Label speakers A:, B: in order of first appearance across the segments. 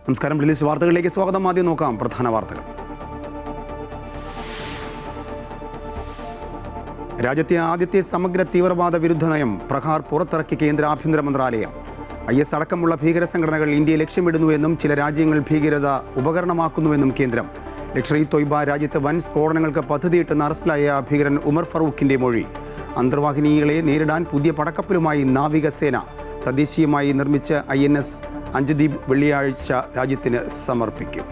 A: നമസ്കാരം. റിലീസ് വാർത്തകളിലേക്ക് സ്വാഗതം. ആദ്യം നോക്കാം പ്രധാന വാർത്തകൾ. രാജ്യത്തെ ആദ്യത്തെ സമഗ്ര തീവ്രവാദ വിരുദ്ധ നയം പ്രഹാർ പുറത്തിറക്കി കേന്ദ്ര ആഭ്യന്തര മന്ത്രാലയം. IS അടക്കമുള്ള ഭീകര സംഘടനകൾ ഇന്ത്യയെ ലക്ഷ്യമിടുന്നുവെന്നും ചില രാജ്യങ്ങൾ ഭീകരത ഉപകരണമാക്കുന്നുവെന്നും കേന്ദ്രം. ലഷ്കർ-ഇ തൊയ്ബ രാജ്യത്ത് വൻ സ്ഫോടനങ്ങൾക്ക് പദ്ധതിയിട്ടെന്ന് അറസ്റ്റിലായ ഭീകരൻ ഉമർ ഫറൂഖിന്റെ മൊഴി. അന്തർവാഹിനികളെ നേരിടാൻ പുതിയ പടക്കപ്പലുമായി നാവികസേന. തദ്ദേശീയമായി നിർമ്മിച്ച INS അഞ്ജദീപ് വെള്ളിയാഴ്ച രാജ്യത്തിന് സമർപ്പിക്കും.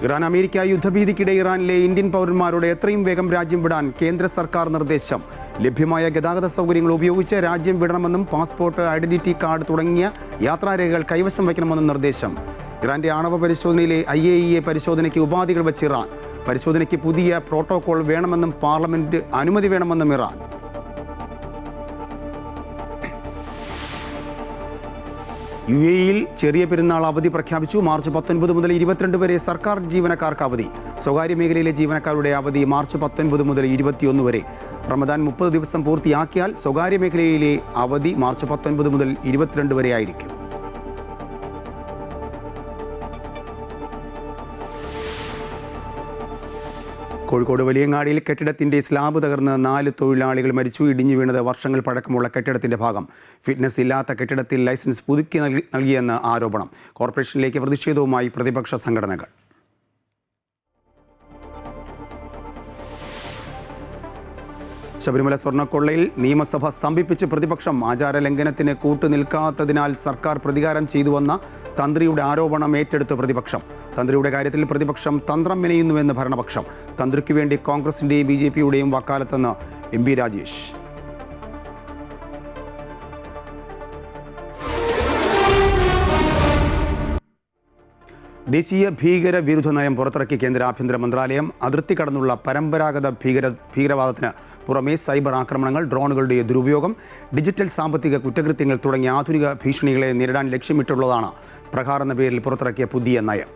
A: ഇറാൻ അമേരിക്ക യുദ്ധഭീതിക്കിടെ ഇറാനിലെ ഇന്ത്യൻ പൗരന്മാരോട് എത്രയും വേഗം രാജ്യം വിടാൻ കേന്ദ്ര സർക്കാർ നിർദ്ദേശം. ലഭ്യമായ ഗതാഗത സൗകര്യങ്ങൾ ഉപയോഗിച്ച് രാജ്യം വിടണമെന്നും പാസ്പോർട്ട്, ഐഡന്റിറ്റി കാർഡ് തുടങ്ങിയ യാത്രാരേഖകൾ കൈവശം വയ്ക്കണമെന്നും നിർദ്ദേശം. ഇറാന്റെ ആണവ പരിശോധനയിലെ IAEA പരിശോധനയ്ക്ക് ഉപാധികൾ വെച്ച് ഇറാൻ. പരിശോധനയ്ക്ക് പുതിയ പ്രോട്ടോകോൾ വേണമെന്നും പാർലമെന്റ് അനുമതി വേണമെന്നും ഇറാൻ. UAE-യിൽ ചെറിയ പെരുന്നാൾ അവധി പ്രഖ്യാപിച്ചു. മാർച്ച് 19 മുതൽ 22 വരെ സർക്കാർ ജീവനക്കാർക്ക് അവധി. സ്വകാര്യ മേഖലയിലെ ജീവനക്കാരുടെ അവധി മാർച്ച് 19 മുതൽ 21 വരെ. റമദാൻ 30 ദിവസം പൂർത്തിയാക്കിയാൽ സ്വകാര്യ മേഖലയിലെ അവധി മാർച്ച് 19 മുതൽ 22 വരെ ആയിരിക്കും. കോഴിക്കോട് വലിയങ്ങാടിയിൽ കെട്ടിടത്തിന്റെ സ്ലാബ് തകർന്ന് 4 തൊഴിലാളികൾ മരിച്ചു. ഇടിഞ്ഞു വീണത് വർഷങ്ങൾ പഴക്കമുള്ള കെട്ടിടത്തിന്റെ ഭാഗം. ഫിറ്റ്നസ് ഇല്ലാത്ത കെട്ടിടത്തിൽ ലൈസൻസ് പുതുക്കി നൽകിയെന്ന് ആരോപണം. കോർപ്പറേഷനിലേക്ക് പ്രതിഷേധവുമായി പ്രതിപക്ഷ സംഘടനകൾ. ശബരിമല സ്വർണ്ണക്കൊള്ളയിൽ നിയമസഭ സ്തംഭിപ്പിച്ച് പ്രതിപക്ഷം. ആചാരലംഘനത്തിന് കൂട്ടുനിൽക്കാത്തതിനാൽ സർക്കാർ പ്രതികാരം ചെയ്തുവന്ന തന്ത്രിയുടെ ആരോപണം ഏറ്റെടുത്ത് പ്രതിപക്ഷം. തന്ത്രിയുടെ കാര്യത്തിൽ പ്രതിപക്ഷം തന്ത്രം മെനയുന്നുവെന്ന് ഭരണപക്ഷം. തന്ത്രിക്ക് വേണ്ടി കോൺഗ്രസിൻ്റെയും BJPയുടെയും വക്കാലത്തെന്ന് MP രാജേഷ്. ദേശീയ ഭീകര വിരുദ്ധ നയം പുറത്തിറക്കി കേന്ദ്ര ആഭ്യന്തര മന്ത്രാലയം. അതിർത്തി കടന്നുള്ള പരമ്പരാഗത ഭീകരവാദത്തിന് പുറമെ സൈബർ ആക്രമണങ്ങൾ, ഡ്രോണുകളുടെ ദുരുപയോഗം, ഡിജിറ്റൽ സാമ്പത്തിക കുറ്റകൃത്യങ്ങൾ തുടങ്ങിയ ആധുനിക ഭീഷണികളെ നേരിടാൻ ലക്ഷ്യമിട്ടുള്ളതാണ് പ്രഹാർ എന്ന പേരിൽ പുറത്തിറക്കിയ പുതിയ നയം.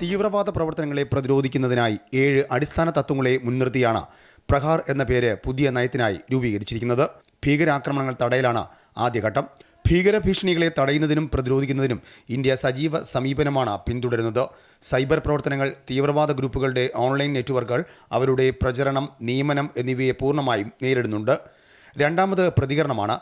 A: തീവ്രവാദ പ്രവർത്തനങ്ങളെ പ്രതിരോധിക്കുന്നതിനായി 7 അടിസ്ഥാന തത്വങ്ങളെ മുൻനിർത്തിയാണ് പ്രഹാർ എന്ന പേര് പുതിയ നയത്തിനായി രൂപീകരിച്ചിരിക്കുന്നത്. ഭീകരാക്രമണങ്ങൾ തടയലാണ് ആദ്യഘട്ടം. ഭീകര ഭീഷണികളെ തടയുന്നതിനും പ്രതിരോധിക്കുന്നതിനും ഇന്ത്യ സജീവ സമീപനമാണ് പിന്തുടരുന്നത്. സൈബർ പ്രവർത്തനങ്ങൾ, തീവ്രവാദ ഗ്രൂപ്പുകളുടെ ഓൺലൈൻ നെറ്റ്വർക്കുകൾ, അവരുടെ പ്രചരണം, നിയമനം എന്നിവയെ പൂർണ്ണമായും നേരിടുന്നുണ്ട്. രണ്ടാമത് പ്രതികരണമാണ്.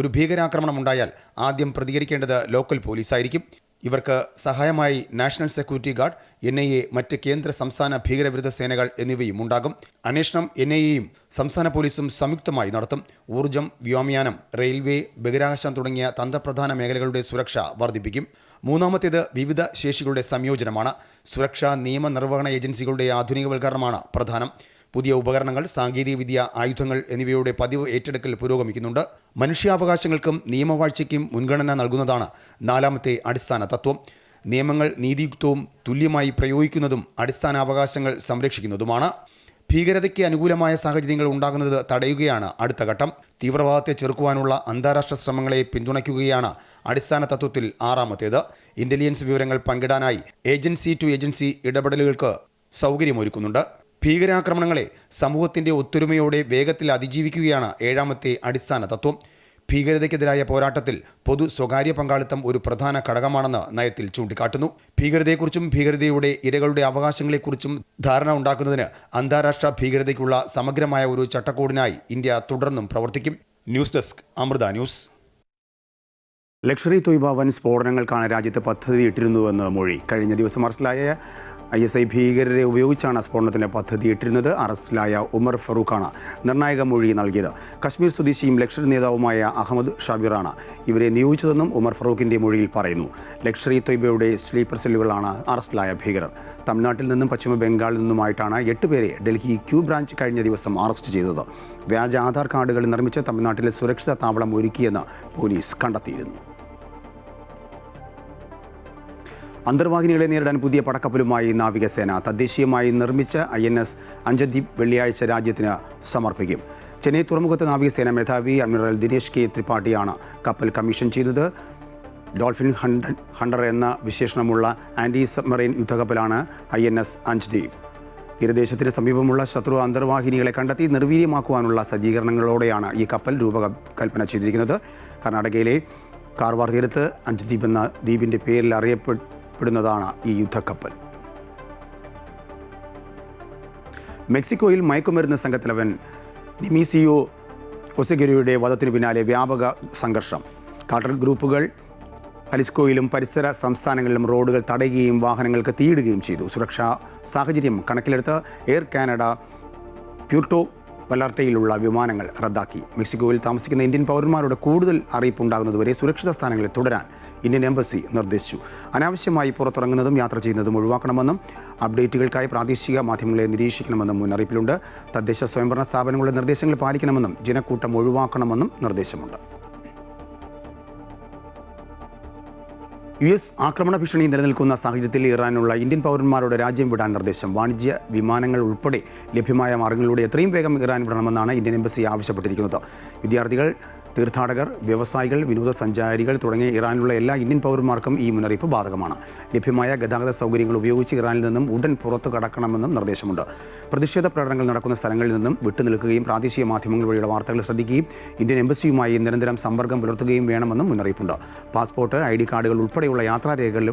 A: ഒരു ഭീകരാക്രമണം ഉണ്ടായാൽ ആദ്യം പ്രതികരിക്കേണ്ടത് ലോക്കൽ പോലീസായിരിക്കും. ഇവർക്ക് സഹായമായി നാഷണൽ സെക്യൂരിറ്റി ഗാർഡ്, NIA, മറ്റ് കേന്ദ്ര സംസ്ഥാന ഭീകരവിരുദ്ധ സേനകൾ എന്നിവയും ഉണ്ടാകും. അന്വേഷണം NIAയും സംസ്ഥാന പോലീസും സംയുക്തമായി നടത്തും. ഊർജ്ജം, വ്യോമയാനം, റെയിൽവേ, ബഹിരാകാശം തുടങ്ങിയ തന്ത്രപ്രധാന മേഖലകളുടെ സുരക്ഷ വർദ്ധിപ്പിക്കും. മൂന്നാമത്തേത് വിവിധ ശേഷികളുടെ സംയോജനമാണ്. സുരക്ഷാ നിയമനിർവഹണ ഏജൻസികളുടെ ആധുനികവൽക്കരണമാണ് പ്രധാനം. പുതിയ ഉപകരണങ്ങൾ, സാങ്കേതികവിദ്യ, ആയുധങ്ങൾ എന്നിവയുടെ പതിവ് ഏറ്റെടുക്കൽ പുരോഗമിക്കുന്നുണ്ട്. മനുഷ്യാവകാശങ്ങൾക്കും നിയമവാഴ്ചയ്ക്കും മുൻഗണന നൽകുന്നതാണ് നാലാമത്തെ അടിസ്ഥാന തത്വം. നിയമങ്ങൾ നീതിയുക്തവും തുല്യമായി പ്രയോഗിക്കുന്നതും അടിസ്ഥാനാവകാശങ്ങൾ സംരക്ഷിക്കുന്നതുമാണ്. ഭീകരതയ്ക്ക് അനുകൂലമായ സാഹചര്യങ്ങൾ ഉണ്ടാകുന്നത് തടയുകയാണ് അടുത്ത ഘട്ടം. തീവ്രവാദത്തെ ചെറുക്കുവാനുള്ള അന്താരാഷ്ട്ര ശ്രമങ്ങളെ പിന്തുണയ്ക്കുകയാണ് അടിസ്ഥാന തത്വത്തിൽ ആറാമത്തേത്. ഇന്റലിജൻസ് വിവരങ്ങൾ പങ്കിടാനായി ഏജൻസി ടു ഏജൻസി ഇടപെടലുകൾക്ക് സൗകര്യമൊരുക്കുന്നുണ്ട്. ഭീകരാക്രമണങ്ങളെ സമൂഹത്തിന്റെ ഒത്തൊരുമയോടെ വേഗത്തിൽ അതിജീവിക്കുകയാണ് ഏഴാമത്തെ അടിസ്ഥാന തത്വം. ഭീകരതയ്ക്കെതിരായ പോരാട്ടത്തിൽ പൊതു സ്വകാര്യ പങ്കാളിത്തം ഒരു പ്രധാന ഘടകമാണെന്ന് നയത്തിൽ ചൂണ്ടിക്കാട്ടുന്നു. ഭീകരതയെക്കുറിച്ചും ഭീകരതയുടെ ഇരകളുടെ അവകാശങ്ങളെക്കുറിച്ചും ധാരണ ഉണ്ടാക്കുന്നതിന് അന്താരാഷ്ട്ര ഭീകരതയ്ക്കുള്ള സമഗ്രമായ ഒരു ചട്ടക്കൂടിനായി ഇന്ത്യ തുടർന്നും പ്രവർത്തിക്കും. News desk, Amrita news. Lashkar-e Taiba വൻ സ്ഫോടനങ്ങൾക്കാണ് രാജ്യത്ത് പദ്ധതിയിട്ടിരുന്നുവെന്ന് മൊഴി. കഴിഞ്ഞ ദിവസം അറസ്റ്റിലായ ISI ഭീകരരെ ഉപയോഗിച്ചാണ് സ്ഫോടനത്തിന് പദ്ധതിയിട്ടിരുന്നത്. അറസ്റ്റിലായ ഉമർ ഫറൂഖാണ് നിർണായക മൊഴി നൽകിയത്. കശ്മീർ സ്വദേശിയും ലഷ്കർ നേതാവുമായ അഹമ്മദ് ഷാബിറാണ് ഇവരെ നിയോഗിച്ചതെന്നും ഉമർ ഫറൂഖിൻ്റെ മൊഴിയിൽ പറയുന്നു. ലഷ്കർ-ഇ തൊയ്ബയുടെ സ്ലീപ്പർ സെല്ലുകളാണ് അറസ്റ്റിലായ ഭീകരർ. തമിഴ്നാട്ടിൽ നിന്നും പശ്ചിമ ബംഗാളിൽ നിന്നുമായിട്ടാണ് 8 പേരെ ഡൽഹി Q ബ്രാഞ്ച് കഴിഞ്ഞ ദിവസം അറസ്റ്റ് ചെയ്തത്. വ്യാജ ആധാർ കാർഡുകൾ നിർമ്മിച്ച് തമിഴ്നാട്ടിലെ സുരക്ഷിത താവളം ഒരുക്കിയെന്ന് പോലീസ് കണ്ടെത്തിയിരുന്നു. അന്തർവാഹിനികളെ നേരിടാൻ പുതിയ പടക്കപ്പലുമായി നാവികസേന. തദ്ദേശീയമായി നിർമ്മിച്ച INS അഞ്ജദീപ് വെള്ളിയാഴ്ച രാജ്യത്തിന് സമർപ്പിക്കും. ചെന്നൈ തുറമുഖത്ത് നാവികസേന മേധാവി അഡ്മിറൽ ദിനേശ് K ത്രിപാഠിയാണ് കപ്പൽ കമ്മീഷൻ ചെയ്തത്. ഡോൾഫിൻ ഹണ്ടർ എന്ന വിശേഷണമുള്ള ആൻറ്റി സബ്മറൈൻ യുദ്ധക്കപ്പലാണ് INS അഞ്ജദീപ്. തീരദേശത്തിന് സമീപമുള്ള ശത്രു അന്തർവാഹിനികളെ കണ്ടെത്തി നിർവീര്യമാക്കുവാനുള്ള സജ്ജീകരണങ്ങളോടെയാണ് ഈ കപ്പൽ രൂപകൽപ്പന ചെയ്തിരിക്കുന്നത്. കർണാടകയിലെ കാർവാർ തീരത്ത് അഞ്ച്ദ്വീപ് എന്ന ദ്വീപിൻ്റെ പേരിൽ അറിയപ്പെടുന്നതാണ് ഈ യുദ്ധക്കപ്പൽ. മെക്സിക്കോയിൽ മയക്കുമരുന്ന് സംഘത്തലവൻ നിമീസിയോ ഒസഗിരിയുടെ വധത്തിനു പിന്നാലെ വ്യാപക സംഘർഷം. കാർട്ടൽ ഗ്രൂപ്പുകൾ ജലിസ്കോയിലും പരിസര സംസ്ഥാനങ്ങളിലും റോഡുകൾ തടയുകയും വാഹനങ്ങൾക്ക് തീയിടുകയും ചെയ്തു. സുരക്ഷാ സാഹചര്യം കണക്കിലെടുത്ത് എയർ കാനഡ പ്യൂർട്ടോ വലാർട്ടയിലുള്ള വിമാനങ്ങൾ റദ്ദാക്കി. മെക്സിക്കോയിൽ താമസിക്കുന്ന ഇന്ത്യൻ പൗരന്മാരുടെ കൂടുതൽ അറിയിപ്പുണ്ടാകുന്നതുവരെ സുരക്ഷിത സ്ഥാനങ്ങളിൽ തുടരാൻ ഇന്ത്യൻ എംബസി നിർദ്ദേശിച്ചു. അനാവശ്യമായി പുറത്തിറങ്ങുന്നതും യാത്ര ചെയ്യുന്നതും ഒഴിവാക്കണമെന്നും അപ്ഡേറ്റുകൾക്കായി പ്രാദേശിക മാധ്യമങ്ങളെ നിരീക്ഷിക്കണമെന്നും മുന്നറിയിപ്പിലുണ്ട്. തദ്ദേശ സ്വയംഭരണ സ്ഥാപനങ്ങളുടെ നിർദ്ദേശങ്ങൾ പാലിക്കണമെന്നും ജനക്കൂട്ടം ഒഴിവാക്കണമെന്നും നിർദ്ദേശമുണ്ട്. US ആക്രമണ ഭീഷണി നിലനിൽക്കുന്ന സാഹചര്യത്തിൽ ഇറാനുള്ള ഇന്ത്യൻ പൗരന്മാരോട് രാജ്യം വിടാൻ നിർദ്ദേശം. വാണിജ്യ വിമാനങ്ങൾ ഉൾപ്പെടെ ലഭ്യമായ മാർഗങ്ങളിലൂടെ എത്രയും വേഗം ഇറാൻ വിടണമെന്നാണ് ഇന്ത്യൻ എംബസി ആവശ്യപ്പെട്ടിരിക്കുന്നത്. വിദ്യാർത്ഥികൾ, തീർത്ഥാടകർ, വ്യവസായികൾ, വിനോദസഞ്ചാരികൾ തുടങ്ങിയ ഇറാനിലുള്ള എല്ലാ ഇന്ത്യൻ പൗരന്മാർക്കും ഈ മുന്നറിയിപ്പ് ബാധകമാണ്. ലഭ്യമായ ഗതാഗത സൗകര്യങ്ങൾ ഉപയോഗിച്ച് ഇറാനിൽ നിന്നും ഉടൻ പുറത്തു കടക്കണമെന്നും നിർദ്ദേശമുണ്ട്. പ്രതിഷേധ പ്രകടനങ്ങൾ നടക്കുന്ന സ്ഥലങ്ങളിൽ നിന്നും വിട്ടുനിൽക്കുകയും പ്രാദേശിക മാധ്യമങ്ങൾ വഴിയുള്ള വാർത്തകൾ ശ്രദ്ധിക്കുകയും ഇന്ത്യൻ എംബസിയുമായി നിരന്തരം സമ്പർക്കം പുലർത്തുകയും വേണമെന്നും മുന്നറിയിപ്പുണ്ട്. പാസ്പോർട്ട്, ID കാർഡുകൾ ഉൾപ്പെടെയുള്ള യാത്രാരേഖകൾ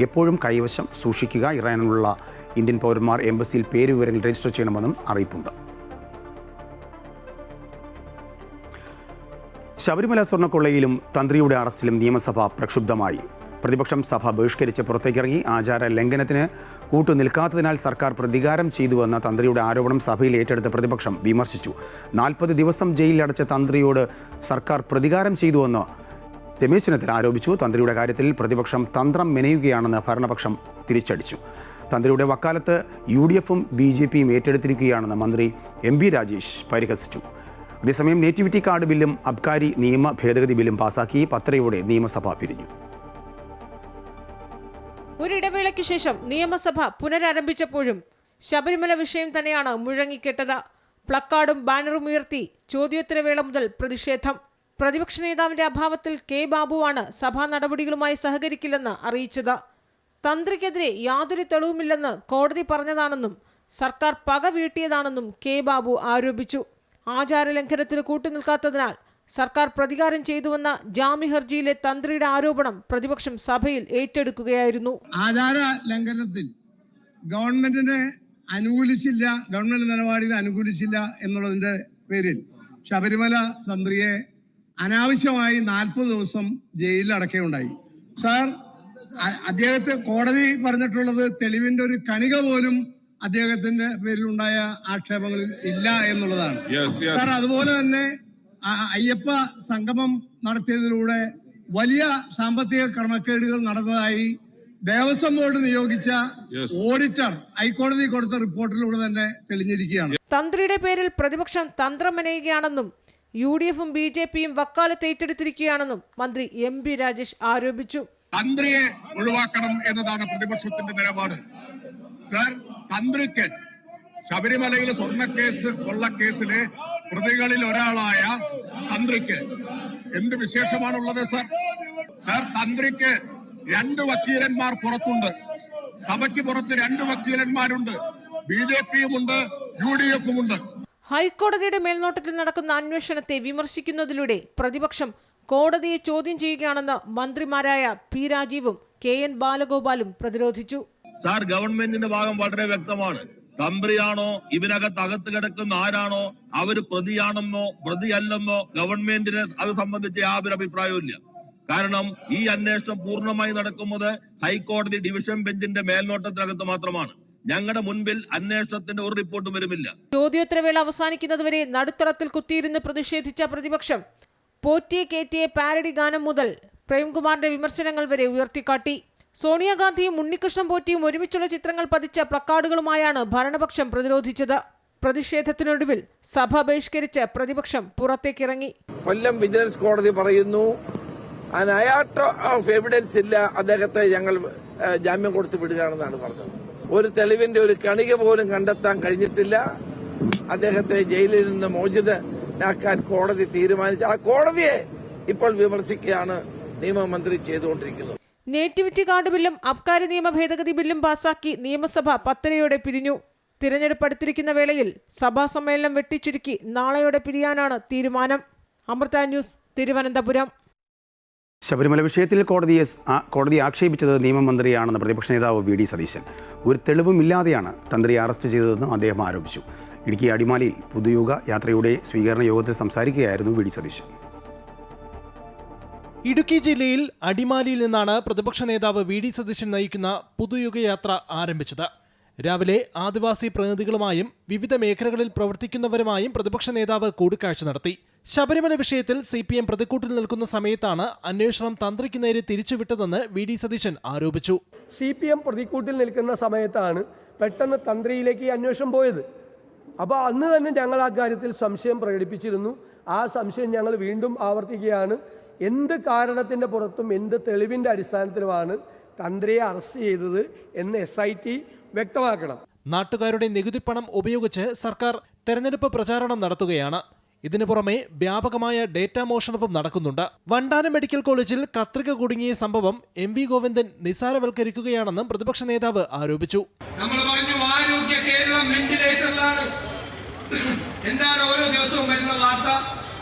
A: എപ്പോഴും കൈവശം സൂക്ഷിക്കുക. ഇറാനിലുള്ള ഇന്ത്യൻ പൗരന്മാർ എംബസിയിൽ പേരുവിവരങ്ങൾ രജിസ്റ്റർ ചെയ്യണമെന്നും അറിയിപ്പുണ്ട്. ശബരിമല സ്വർണ്ണക്കൊള്ളയിലും തന്ത്രിയുടെ അറസ്റ്റിലും നിയമസഭ പ്രക്ഷുബ്ധമായി. പ്രതിപക്ഷം സഭ ബഹിഷ്കരിച്ച് പുറത്തേക്കിറങ്ങി. ആചാര ലംഘനത്തിന് കൂട്ടുനിൽക്കാത്തതിനാൽ സർക്കാർ പ്രതികാരം ചെയ്തുവെന്ന തന്ത്രിയുടെ ആരോപണം സഭയിൽ ഏറ്റെടുത്ത പ്രതിപക്ഷം വിമർശിച്ചു. 40 ദിവസം ജയിലിലടച്ച തന്ത്രിയോട് സർക്കാർ പ്രതികാരം ചെയ്തുവെന്ന് രമേശ് ചെന്നിത്തല ആരോപിച്ചു. തന്ത്രിയുടെ കാര്യത്തിൽ പ്രതിപക്ഷം തന്ത്രം മെനയുകയാണെന്ന് ഭരണപക്ഷം തിരിച്ചടിച്ചു. തന്ത്രിയുടെ വക്കാലത്ത് UDFും BJPയും ഏറ്റെടുത്തിരിക്കുകയാണെന്ന് മന്ത്രി MB രാജേഷ് പരിഹസിച്ചു. അതേസമയം നേറ്റിവിറ്റി കാർഡ് ബില്ലും അബ്കാരി നിയമ ഭേദഗതി ബില്ലും പാസാക്കി. 10:30 നിയമസഭ പിരിഞ്ഞു.
B: ഒരിടവേളയ്ക്ക് ശേഷം നിയമസഭ പുനരാരംഭിച്ചപ്പോഴും ശബരിമല വിഷയം തന്നെയാണ് മുഴങ്ങിക്കെട്ടത്. പ്ലക്കാർഡും ബാനറും ഉയർത്തി ചോദ്യോത്തരവേള മുതൽ പ്രതിഷേധം. പ്രതിപക്ഷ നേതാവിന്റെ അഭാവത്തിൽ K ബാബുവാണ് സഭാ നടപടികളുമായി സഹകരിക്കില്ലെന്ന് അറിയിച്ചത്. തന്ത്രിക്കെതിരെ യാതൊരു തെളിവുമില്ലെന്ന് കോടതി പറഞ്ഞതാണെന്നും സർക്കാർ പക വീട്ടിയതാണെന്നും K ബാബു ആരോപിച്ചു. ആചാരലംഘനത്തിന് കൂട്ടുനിൽക്കാത്തതിനാൽ സർക്കാർ പ്രതികാരം ചെയ്തുവെന്ന ജാമ്യഹർജിയിലെ തന്ത്രിയുടെ ആരോപണം പ്രതിപക്ഷം സഭയിൽ ഏറ്റെടുക്കുകയായിരുന്നു.
C: ആചാര ലംഘനത്തിൽ ഗവൺമെന്റ് നിലപാടിനെ അനുകൂലിച്ചില്ല എന്നുള്ളതിന്റെ പേരിൽ ശബരിമല തന്ത്രിയെ അനാവശ്യമായി 40 ദിവസം ജയിലിൽ അടക്കുകയുണ്ടായി. സാർ, അദ്ദേഹത്തെ കോടതി പറഞ്ഞിട്ടുള്ളത് തെളിവിന്റെ ഒരു കണിക പോലും അദ്ദേഹത്തിന്റെ പേരിലുണ്ടായ ആക്ഷേപങ്ങളിൽ ഇല്ല എന്നുള്ളതാണ്. സാർ, അതുപോലെ തന്നെ അയ്യപ്പ സംഗമം നടത്തിയതിലൂടെ വലിയ സാമ്പത്തിക ക്രമക്കേടുകൾ നടന്നതായി ദേവസ്വം ബോർഡ് നിയോഗിച്ച ഓഡിറ്റർ ഹൈക്കോടതി കൊടുത്ത റിപ്പോർട്ടിലൂടെ തന്നെ തെളിഞ്ഞിരിക്കുകയാണ്.
B: തന്ത്രിയുടെ പേരിൽ പ്രതിപക്ഷം തന്ത്രം മെനയുകയാണെന്നും UDFും BJPയും വക്കാലത്ത് ഏറ്റെടുത്തിരിക്കുകയാണെന്നും മന്ത്രി MB രാജേഷ് ആരോപിച്ചു.
D: തന്ത്രിയെ ഒഴിവാക്കണം എന്നതാണ് പ്രതിപക്ഷത്തിന്റെ നിലപാട്. സാർ, തന്ത്രിക്ക് ശബരിമലയിലെ സ്വർണ്ണക്കേസ് കൊള്ളക്കേസിലെ പ്രതികളിൽ ഒരാളായ തന്ത്രിക്ക് എന്ത് വിശേഷമാണുള്ളത്? സാർ, തന്ത്രിക്ക് 2 വക്കീലന്മാർ പുറത്തുണ്ട്. സഭയ്ക്ക് പുറത്ത് 2 വക്കീലന്മാരുണ്ട്. BJPയും ഉണ്ട്, UDFും ഉണ്ട്.
B: ഹൈക്കോടതിയുടെ മേൽനോട്ടത്തിൽ നടക്കുന്ന അന്വേഷണത്തെ വിമർശിക്കുന്നതിലൂടെ പ്രതിപക്ഷം കോടതിയെ ചോദ്യം ചെയ്യുകയാണെന്ന് മന്ത്രിമാരായ P രാജീവും KN ബാലഗോപാലും പ്രതിരോധിച്ചു.
E: സാർ, ഗവൺമെന്റിന്റെ ഭാഗം വളരെ വ്യക്തമാണ്. തന്ത്രിയാണോ അകത്ത് കിടക്കുന്ന ആരാണോ അവര് പ്രതിയാണെന്നോ പ്രതിയല്ലെന്നോ ഗവൺമെന്റിന് അത് സംബന്ധിച്ച് യാതൊരു അഭിപ്രായവും ഇല്ല. കാരണം ഈ അന്വേഷണം പൂർണ്ണമായി നടക്കുന്നത് ഹൈക്കോടതി ഡിവിഷൻ ബെഞ്ചിന്റെ മേൽനോട്ടത്തിനകത്ത് മാത്രമാണ്. ഞങ്ങളുടെ മുൻപിൽ അന്വേഷണത്തിന്റെ ഒരു റിപ്പോർട്ടും വരുമില്ല.
B: ചോദ്യോത്തരവേള അവസാനിക്കുന്നതുവരെ നടുത്തളത്തിൽ കുത്തിയിരുന്ന് പ്രതിഷേധിച്ച പ്രതിപക്ഷം പോറ്റിയെ കേറ്റിയെ പാരഡി ഗാനം മുതൽ പ്രേംകുമാറിന്റെ വിമർശനങ്ങൾ വരെ ഉയർത്തിക്കാട്ടി. സോണിയാഗാന്ധിയും ഉണ്ണികൃഷ്ണൻ പോറ്റിയും ഒരുമിച്ചുള്ള ചിത്രങ്ങൾ പതിച്ച പ്ലക്കാർഡുകളുമായാണ് ഭരണപക്ഷം പ്രതിരോധിച്ചത്. പ്രതിഷേധത്തിനൊടുവിൽ സഭ ബഹിഷ്കരിച്ച് പ്രതിപക്ഷം പുറത്തേക്കിറങ്ങി.
F: കൊല്ലം വിജിലൻസ് കോടതി പറയുന്നു ഓഫ് എവിഡൻസ് ഇല്ല, അദ്ദേഹത്തെ ഞങ്ങൾ ജാമ്യം കൊടുത്ത് വിടുകയാണെന്നാണ് പറഞ്ഞത്. ഒരു തെളിവിന്റെ ഒരു കണിക പോലും കണ്ടെത്താൻ കഴിഞ്ഞിട്ടില്ല. അദ്ദേഹത്തെ ജയിലിൽ നിന്ന് മോചിതനാക്കാൻ കോടതി തീരുമാനിച്ചു. ആ കോടതിയെ ഇപ്പോൾ വിമർശിക്കുകയാണ് നിയമമന്ത്രി ചെയ്തുകൊണ്ടിരിക്കുന്നത്.
B: നേറ്റിവിറ്റി കാർഡ് ബില്ലും അബ്കാരി നിയമ ഭേദഗതി ബില്ലും പാസാക്കി നിയമസഭ 10:30 പിരിഞ്ഞു. തിരഞ്ഞെടുപ്പ് അടുത്തിരിക്കുന്ന വേളയിൽ സഭാ സമ്മേളനം വെട്ടിച്ചുരുക്കി നാളെയോടെ പിരിയാനാണ് തീരുമാനം. അമൃത ന്യൂസ്, തിരുവനന്തപുരം.
A: ശബരിമല വിഷയത്തിൽ കോടതി ആക്ഷേപിച്ചത് നിയമമന്ത്രിയാണെന്ന് പ്രതിപക്ഷ നേതാവ് വി.ഡി. സതീശൻ. ഒരു തെളിവുമില്ലാതെയാണ് തന്ത്രിയെ അറസ്റ്റ് ചെയ്തതെന്ന് അദ്ദേഹം ആരോപിച്ചു. ഇടുക്കി അടിമാലിയിൽ പുതുയുഗ യാത്രയുടെ സ്വീകരണ യോഗത്തിൽ സംസാരിക്കുകയായിരുന്നു വി.ഡി. സതീശൻ.
G: ഇടുക്കി ജില്ലയിൽ അടിമാലിയിൽ നിന്നാണ് പ്രതിപക്ഷ നേതാവ് വി.ഡി. സതീശൻ നയിക്കുന്ന പുതുയുഗ യാത്ര ആരംഭിച്ചത്. രാവിലെ ആദിവാസി പ്രതിനിധികളുമായും വിവിധ മേഖലകളിൽ പ്രവർത്തിക്കുന്നവരുമായും പ്രതിപക്ഷ നേതാവ് കൂടിക്കാഴ്ച നടത്തി. ശബരിമല വിഷയത്തിൽ CPM പ്രതിക്കൂട്ടിൽ നിൽക്കുന്ന സമയത്താണ് അന്വേഷണം തന്ത്രിക്ക് നേരെ തിരിച്ചുവിട്ടതെന്ന് വി.ഡി. സതീശൻ ആരോപിച്ചു.
H: CPM പ്രതിക്കൂട്ടിൽ നിൽക്കുന്ന സമയത്താണ് പെട്ടെന്ന് തന്ത്രിയിലേക്ക് ഈ അന്വേഷണം പോയത്. അപ്പോൾ അന്ന് തന്നെ ഞങ്ങൾ ആ കാര്യത്തിൽ സംശയം പ്രകടിപ്പിച്ചിരുന്നു. ആ സംശയം ഞങ്ങൾ വീണ്ടും ആവർത്തിക്കുകയാണ്. എന്ത് കാരണത്തിൻ്റെ പുറത്തും എന്ത് തെളിവിൻ്റെ അടിസ്ഥാനത്തിലുമാണ് തന്ത്രിയെ അറസ്റ്റ് ചെയ്തത് എന്ന് SIT വ്യക്തമാക്കണം.
G: നാട്ടുകാരുടെ നികുതിപ്പണം ഉപയോഗിച്ച് സർക്കാർ തെരഞ്ഞെടുപ്പ് പ്രചാരണം നടത്തുകയാണ്. ഇതിനു പുറമെ വ്യാപകമായ ഡേറ്റാ മോഷണവും നടക്കുന്നുണ്ട്. വണ്ടാനം മെഡിക്കൽ കോളേജിൽ കത്രിക കുടുങ്ങിയ സംഭവം MV ഗോവിന്ദൻ നിസാരവൽക്കരിക്കുകയാണെന്നും പ്രതിപക്ഷ നേതാവ് ആരോപിച്ചു.
I: നമ്മൾ പറഞ്ഞു ആരോഗ്യ കേരളം വെന്റിലേറ്ററിലാണ്. എന്താണ് ഓരോ ദിവസവും വരുന്ന വാർത്ത?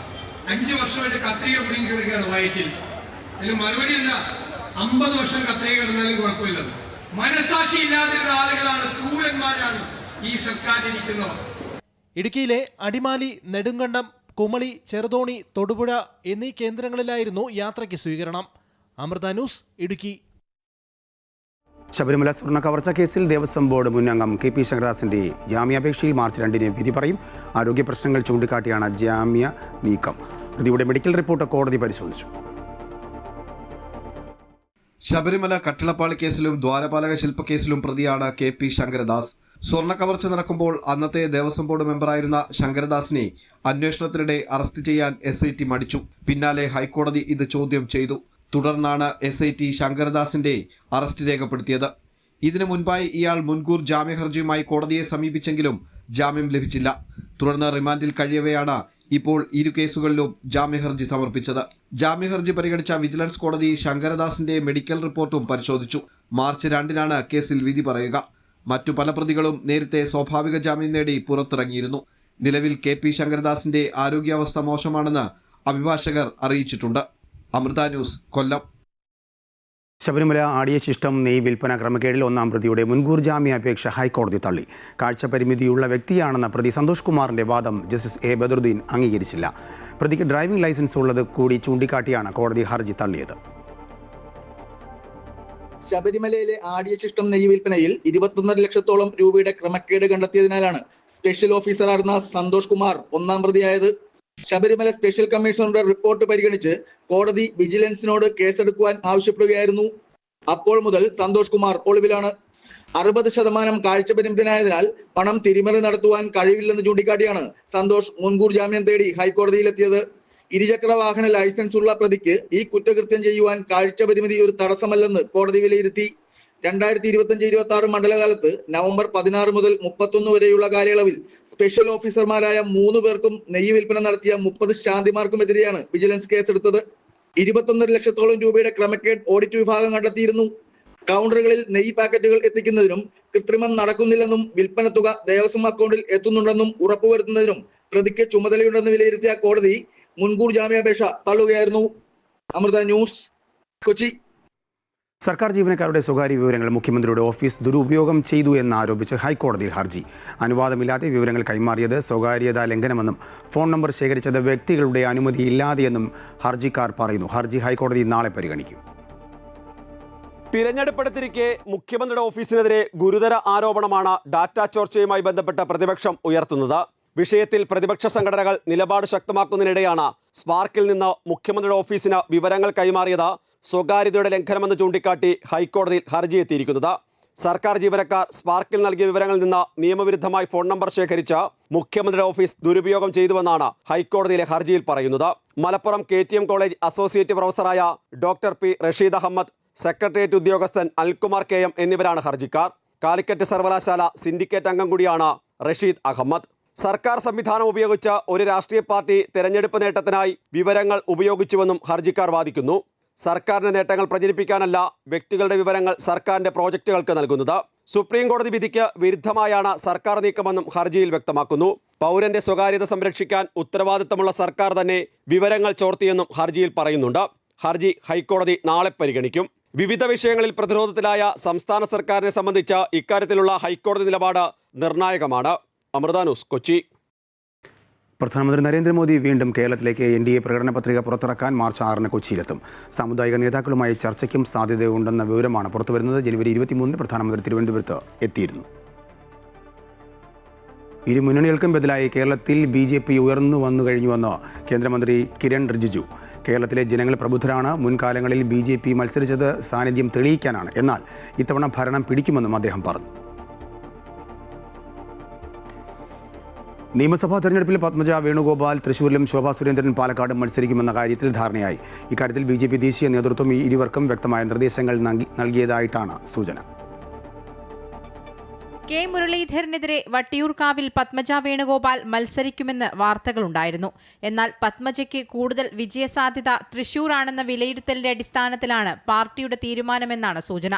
I: 5 വർഷമായിട്ട് കത്രിക കുടുങ്ങി കിടക്കുകയാണ് വയറ്റിൽ. അതിന് മറുപടി എന്താ? 50 വർഷം കത്രിക കിടന്നാലും കുഴപ്പമില്ല. മനസാക്ഷി ഇല്ലാതിരുന്ന ആളുകളാണ്, ക്രൂരന്മാരാണ് ഈ സർക്കാരിരിക്കുന്നവർ.
G: ഇടുക്കിയിലെ അടിമാലി, നെടുങ്കണ്ടം, കുമളി, ചെറുതോണി, തൊടുപുഴ എന്നീ കേന്ദ്രങ്ങളിലായിരുന്നു യാത്രയ്ക്ക് സ്വീകരണം. അമൃത ന്യൂസ്, ഇടുക്കി.
A: ശബരിമല സ്വർണ്ണ കവർച്ച കേസിൽ ദേവസ്വം ബോർഡ് മുൻ അംഗം KP ശങ്കരദാസിന്റെ ജാമ്യാപേക്ഷയിൽ മാർച്ച് 2-ന് വിധി പറയും. ആരോഗ്യ പ്രശ്നങ്ങൾ ചൂണ്ടിക്കാട്ടിയാണ് ജാമ്യ നീക്കം. പ്രതിയുടെ മെഡിക്കൽ റിപ്പോർട്ട് കോടതി പരിശോധിച്ചു.
J: ശബരിമല കട്ടിളപ്പാളി കേസിലും ദ്വാരപാലക ശില്പക്കേസിലും പ്രതിയാണ് KP ശങ്കരദാസ്. സ്വർണ്ണ കവർച്ച നടക്കുമ്പോൾ അന്നത്തെ ദേവസ്വം ബോർഡ് മെമ്പറായിരുന്ന ശങ്കരദാസിനെ അന്വേഷണത്തിനിടെ അറസ്റ്റ് ചെയ്യാൻ SIT മടിച്ചു. പിന്നാലെ ഹൈക്കോടതി ഇത് ചോദ്യം ചെയ്തു. തുടർന്നാണ് SIT ശങ്കരദാസിന്റെ അറസ്റ്റ് രേഖപ്പെടുത്തിയത്. ഇതിനു മുൻപായി ഇയാൾ മുൻകൂർ ജാമ്യ ഹർജിയുമായി കോടതിയെ സമീപിച്ചെങ്കിലും ജാമ്യം ലഭിച്ചില്ല. തുടർന്ന് റിമാൻഡിൽ കഴിയവെയാണ് ഇപ്പോൾ ഇരു കേസുകളിലും ജാമ്യഹർജി സമർപ്പിച്ചത്. ജാമ്യഹർജി പരിഗണിച്ച വിജിലൻസ് കോടതി ശങ്കരദാസിന്റെ മെഡിക്കൽ റിപ്പോർട്ടും പരിശോധിച്ചു. മാർച്ച് 2-നാണ് കേസിൽ വിധി പറയുക. മറ്റു പല പ്രതികളും നേരത്തെ സ്വാഭാവിക ജാമ്യം നേടി പുറത്തിറങ്ങിയിരുന്നു. നിലവിൽ KP ശങ്കരദാസിന്റെ ആരോഗ്യാവസ്ഥ മോശമാണെന്ന് അഭിഭാഷകർ അറിയിച്ചിട്ടുണ്ട്. അമൃത ന്യൂസ്, കൊല്ലം.
A: ശബരിമല ആടിയ ശിഷ്ടം നെയ് വിൽപ്പന ക്രമക്കേടിൽ 1-ാം പ്രതിയുടെ മുൻകൂർ ജാമ്യാപേക്ഷ ഹൈക്കോടതി തള്ളി. കാഴ്ചപരിമിതിയുള്ള വ്യക്തിയാണെന്ന പ്രതി സന്തോഷ് കുമാറിന്റെ വാദം ജസ്റ്റിസ് A. ബദറുദ്ദീൻ അംഗീകരിച്ചില്ല. പ്രതിക്ക് ഡ്രൈവിംഗ് ലൈസൻസ് ഉള്ളത് കൂടി ചൂണ്ടിക്കാട്ടിയാണ് കോടതി ഹർജി തള്ളിയത്.
K: ശബരിമലയിലെ ആടിയ ശിഷ്ടം നെയ്യ് വിൽപ്പനയിൽ 21 ലക്ഷത്തോളം രൂപയുടെ ക്രമക്കേട് കണ്ടെത്തിയതിനാലാണ് സ്പെഷ്യൽ ഓഫീസറായിരുന്ന സന്തോഷ് കുമാർ 1-ാം പ്രതിയായത്. ശബരിമല സ്പെഷ്യൽ കമ്മീഷണറുടെ റിപ്പോർട്ട് പരിഗണിച്ച് കോടതി വിജിലൻസിനോട് കേസെടുക്കുവാൻ ആവശ്യപ്പെടുകയായിരുന്നു. അപ്പോൾ മുതൽ സന്തോഷ് കുമാർ ഒളിവിലാണ്. 60% കാഴ്ചപരിമിതനായതിനാൽ പണം തിരിമറി നടത്തുവാൻ കഴിവില്ലെന്ന് ചൂണ്ടിക്കാട്ടിയാണ് സന്തോഷ് മുൻകൂർ ജാമ്യം തേടി ഹൈക്കോടതിയിലെത്തിയത്. ഇരുചക്ര വാഹന ലൈസൻസ് ഉള്ള പ്രതിക്ക് ഈ കുറ്റകൃത്യം ചെയ്യുവാൻ കാഴ്ചപരിമിതി ഒരു തടസ്സമല്ലെന്ന് കോടതി വിലയിരുത്തി. 2025-26 മണ്ഡലകാലത്ത് നവംബർ 16 മുതൽ 31 വരെയുള്ള കാലയളവിൽ സ്പെഷ്യൽ ഓഫീസർമാരായ 3 പേർക്കും നെയ്യ് വിൽപ്പന നടത്തിയ 30 ശാന്തിമാർക്കുമെതിരെയാണ് വിജിലൻസ് കേസെടുത്തത്. 21 ലക്ഷത്തോളം രൂപയുടെ ക്രമക്കേട് ഓഡിറ്റ് വിഭാഗം കണ്ടെത്തിയിരുന്നു. കൗണ്ടറുകളിൽ നെയ്യ് പാക്കറ്റുകൾ എത്തിക്കുന്നതിനും കൃത്രിമം നടക്കുന്നില്ലെന്നും വിൽപ്പന തുക ദേവസ്വം അക്കൗണ്ടിൽ എത്തുന്നുണ്ടെന്നും ഉറപ്പുവരുത്തുന്നതിനും പ്രതിക്ക് ചുമതലയുണ്ടെന്ന് വിലയിരുത്തിയ കോടതി മുൻകൂർ ജാമ്യാപേക്ഷ തള്ളുകയായിരുന്നു. അമൃത ന്യൂസ്, കൊച്ചി.
A: സർക്കാർ ജീവനക്കാരുടെ സ്വകാര്യ വിവരങ്ങൾ മുഖ്യമന്ത്രിയുടെ ഓഫീസ് ദുരുപയോഗം ചെയ്തു എന്നാരോപിച്ച് ഹൈക്കോടതിയിൽ ഹർജി. അനുവാദമില്ലാതെ വിവരങ്ങൾ കൈമാറിയത് സ്വകാര്യതാ ലംഘനമെന്നും ഫോൺ നമ്പർ ശേഖരിച്ചത് വ്യക്തികളുടെ അനുമതിയില്ലാതെയെന്നും ഹർജിക്കാർ പറയുന്നു. ഹർജി ഹൈക്കോടതി നാളെ പരിഗണിക്കും.
L: തിരഞ്ഞെടുപ്പെടുത്തിരിക്കെ മുഖ്യമന്ത്രിയുടെ ഓഫീസിനെതിരെ ഗുരുതര ആരോപണമാണ് ഡാറ്റാ ചോർച്ചയുമായി ബന്ധപ്പെട്ട പ്രതിപക്ഷം ഉയർത്തുന്നത്. വിഷയത്തിൽ പ്രതിപക്ഷ സംഘടനകൾ നിലപാട് ശക്തമാക്കുന്നതിനിടെയാണ് സ്പാർക്കിൽ നിന്ന് മുഖ്യമന്ത്രിയുടെ ഓഫീസിന് വിവരങ്ങൾ കൈമാറിയത് സ്വകാര്യതയുടെ ലംഘനമെന്ന് ചൂണ്ടിക്കാട്ടി ഹൈക്കോടതിയിൽ ഹർജി എത്തിയിരിക്കുന്നത്. സർക്കാർ ജീവനക്കാർ സ്പാർക്കിൽ നൽകിയ വിവരങ്ങളിൽ നിന്ന് നിയമവിരുദ്ധമായി ഫോൺ നമ്പർ ശേഖരിച്ച് മുഖ്യമന്ത്രിയുടെ ഓഫീസ് ദുരുപയോഗം ചെയ്തുവെന്നാണ് ഹൈക്കോടതിയിലെ ഹർജിയിൽ പറയുന്നത്. മലപ്പുറം KTM കോളേജ് അസോസിയേറ്റ് പ്രൊഫസറായ doctor P. Rasheed Ahmed, secretariat ഉദ്യോഗസ്ഥൻ അനിൽകുമാർ KM എന്നിവരാണ് ഹർജിക്കാർ. കാലിക്കറ്റ് സർവകലാശാല സിൻഡിക്കേറ്റ് അംഗം കൂടിയാണ് റഷീദ് അഹമ്മദ്. സർക്കാർ സംവിധാനം ഉപയോഗിച്ച് ഒരു രാഷ്ട്രീയ പാർട്ടി തെരഞ്ഞെടുപ്പ് നേട്ടത്തിനായി വിവരങ്ങൾ ഉപയോഗിച്ചുവെന്നും ഹർജിക്കാർ വാദിക്കുന്നു. സർക്കാരിന്റെ നേട്ടങ്ങൾ പ്രചരിപ്പിക്കാനല്ല വ്യക്തികളുടെ വിവരങ്ങൾ സർക്കാരിന്റെ പ്രോജക്റ്റുകൾക്ക് നൽകുന്നത്. സുപ്രീം കോടതി വിധിക്ക് വിരുദ്ധമായാണ് സർക്കാർ നീക്കമെന്നും ഹർജിയിൽ വ്യക്തമാക്കുന്നു. പൗരന്റെ സ്വകാര്യത സംരക്ഷിക്കാൻ ഉത്തരവാദിത്തമുള്ള സർക്കാർ തന്നെ വിവരങ്ങൾ ചോർത്തിയെന്നും ഹർജിയിൽ പറയുന്നുണ്ട്. ഹർജി ഹൈക്കോടതി നാളെ പരിഗണിക്കും. വിവിധ വിഷയങ്ങളിൽ പ്രതിരോധത്തിലായ സംസ്ഥാന സർക്കാരിനെ സംബന്ധിച്ച് ഇക്കാര്യത്തിലുള്ള ഹൈക്കോടതി നിലപാട് നിർണായകമാണ്. അമൃത ന്യൂസ്, കൊച്ചി.
A: പ്രധാനമന്ത്രി നരേന്ദ്രമോദി വീണ്ടും കേരളത്തിലേക്ക് NDA പ്രകടന പത്രിക പുറത്തിറക്കാൻ മാർച്ച് 6-ന് കൊച്ചിയിലെത്തും. സാമുദായിക നേതാക്കളുമായി ചർച്ചയ്ക്കും സാധ്യതയുണ്ടെന്ന വിവരമാണ് പുറത്തുവരുന്നത്. ജനുവരി 23-ന് പ്രധാനമന്ത്രി തിരുവനന്തപുരത്ത് എത്തിയിരുന്നു. ഇരു മുന്നണികൾക്കും ബദലായി കേരളത്തിൽ BJP ഉയർന്നു വന്നു കഴിഞ്ഞുവെന്ന് കേന്ദ്രമന്ത്രി കിരൺ റിജിജു. കേരളത്തിലെ ജനങ്ങൾ പ്രബുദ്ധരാണ്. മുൻകാലങ്ങളിൽ BJP മത്സരിച്ചത് സാന്നിധ്യം തെളിയിക്കാനാണ്. എന്നാൽ ഇത്തവണ ഭരണം പിടിക്കുമെന്നും അദ്ദേഹം പറഞ്ഞു. നിയമസഭാ തെരഞ്ഞെടുപ്പിൽ പത്മജ വേണുഗോപാൽ തൃശ്ശൂരിലും ശോഭാ സുരേന്ദ്രൻ പാലക്കാടും മത്സരിക്കുമെന്ന കാര്യത്തിൽ ധാരണയായി. ഇക്കാര്യത്തിൽ BJP ദേശീയ നേതൃത്വം ഇരുവർക്കും വ്യക്തമായ നിർദ്ദേശങ്ങൾ നൽകിയതായിട്ടാണ് സൂചന.
M: കെ മുരളീധരനെതിരെ വട്ടിയൂർക്കാവിൽ പത്മജ വേണുഗോപാൽ മത്സരിക്കുമെന്ന് വാർത്തകളുണ്ടായിരുന്നു. എന്നാൽ പത്മജയ്ക്ക് കൂടുതൽ വിജയസാധ്യത തൃശൂരാണെന്ന വിലയിരുത്തലിന്റെ അടിസ്ഥാനത്തിലാണ് പാർട്ടിയുടെ തീരുമാനമെന്നാണ് സൂചന.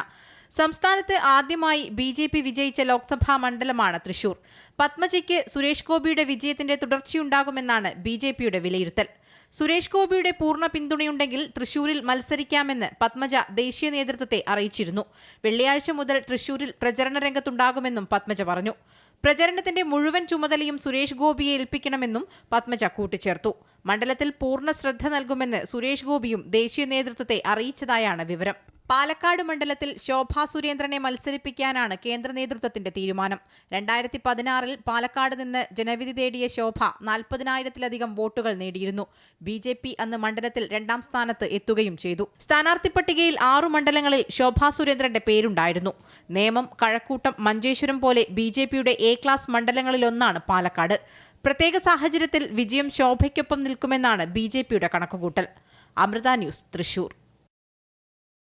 M: സംസ്ഥാനത്ത് ആദ്യമായി BJP വിജയിച്ച ലോക്സഭാ മണ്ഡലമാണ് തൃശൂർ. പത്മജയ്ക്ക് സുരേഷ് ഗോപിയുടെ വിജയത്തിന്റെ തുടർച്ചയുണ്ടാകുമെന്നാണ് BJPയുടെ വിലയിരുത്തൽ. സുരേഷ് ഗോപിയുടെ പൂർണ്ണ പിന്തുണയുണ്ടെങ്കിൽ തൃശൂരിൽ മത്സരിക്കാമെന്ന് പത്മജ ദേശീയ നേതൃത്വത്തെ അറിയിച്ചിരുന്നു. വെള്ളിയാഴ്ച മുതൽ തൃശൂരിൽ പ്രചരണ രംഗത്തുണ്ടാകുമെന്നും പത്മജ പറഞ്ഞു. പ്രചരണത്തിന്റെ മുഴുവൻ ചുമതലയും സുരേഷ് ഗോപിയെ ഏൽപ്പിക്കണമെന്നും പത്മജ കൂട്ടിച്ചേർത്തു. മണ്ഡലത്തിൽ പൂർണ്ണ ശ്രദ്ധ നൽകുമെന്ന് സുരേഷ് ഗോപിയും ദേശീയ നേതൃത്വത്തെ അറിയിച്ചതായാണ് വിവരം. പാലക്കാട് മണ്ഡലത്തിൽ ശോഭാ സുരേന്ദ്രനെ മത്സരിപ്പിക്കാനാണ് കേന്ദ്ര നേതൃത്വത്തിന്റെ തീരുമാനം. 2016-ൽ പാലക്കാട് നിന്ന് ജനവിധി തേടിയ ശോഭ 40,000-ലധികം വോട്ടുകൾ നേടിയിരുന്നു. BJP അന്ന് മണ്ഡലത്തിൽ 2ാം സ്ഥാനത്ത് എത്തുകയും ചെയ്തു. സ്ഥാനാർത്ഥി പട്ടികയിൽ 6 മണ്ഡലങ്ങളിൽ ശോഭാ സുരേന്ദ്രന്റെ പേരുണ്ടായിരുന്നു. നേമം, കഴക്കൂട്ടം, മഞ്ചേശ്വരം പോലെ BJPയുടെ A ക്ലാസ് മണ്ഡലങ്ങളിലൊന്നാണ് പാലക്കാട്. പ്രത്യേക സാഹചര്യത്തിൽ വിജയം ശോഭയ്ക്കൊപ്പം നിൽക്കുമെന്നാണ് BJPയുടെ കണക്കുകൂട്ടൽ. അമൃത ന്യൂസ്, തൃശൂർ.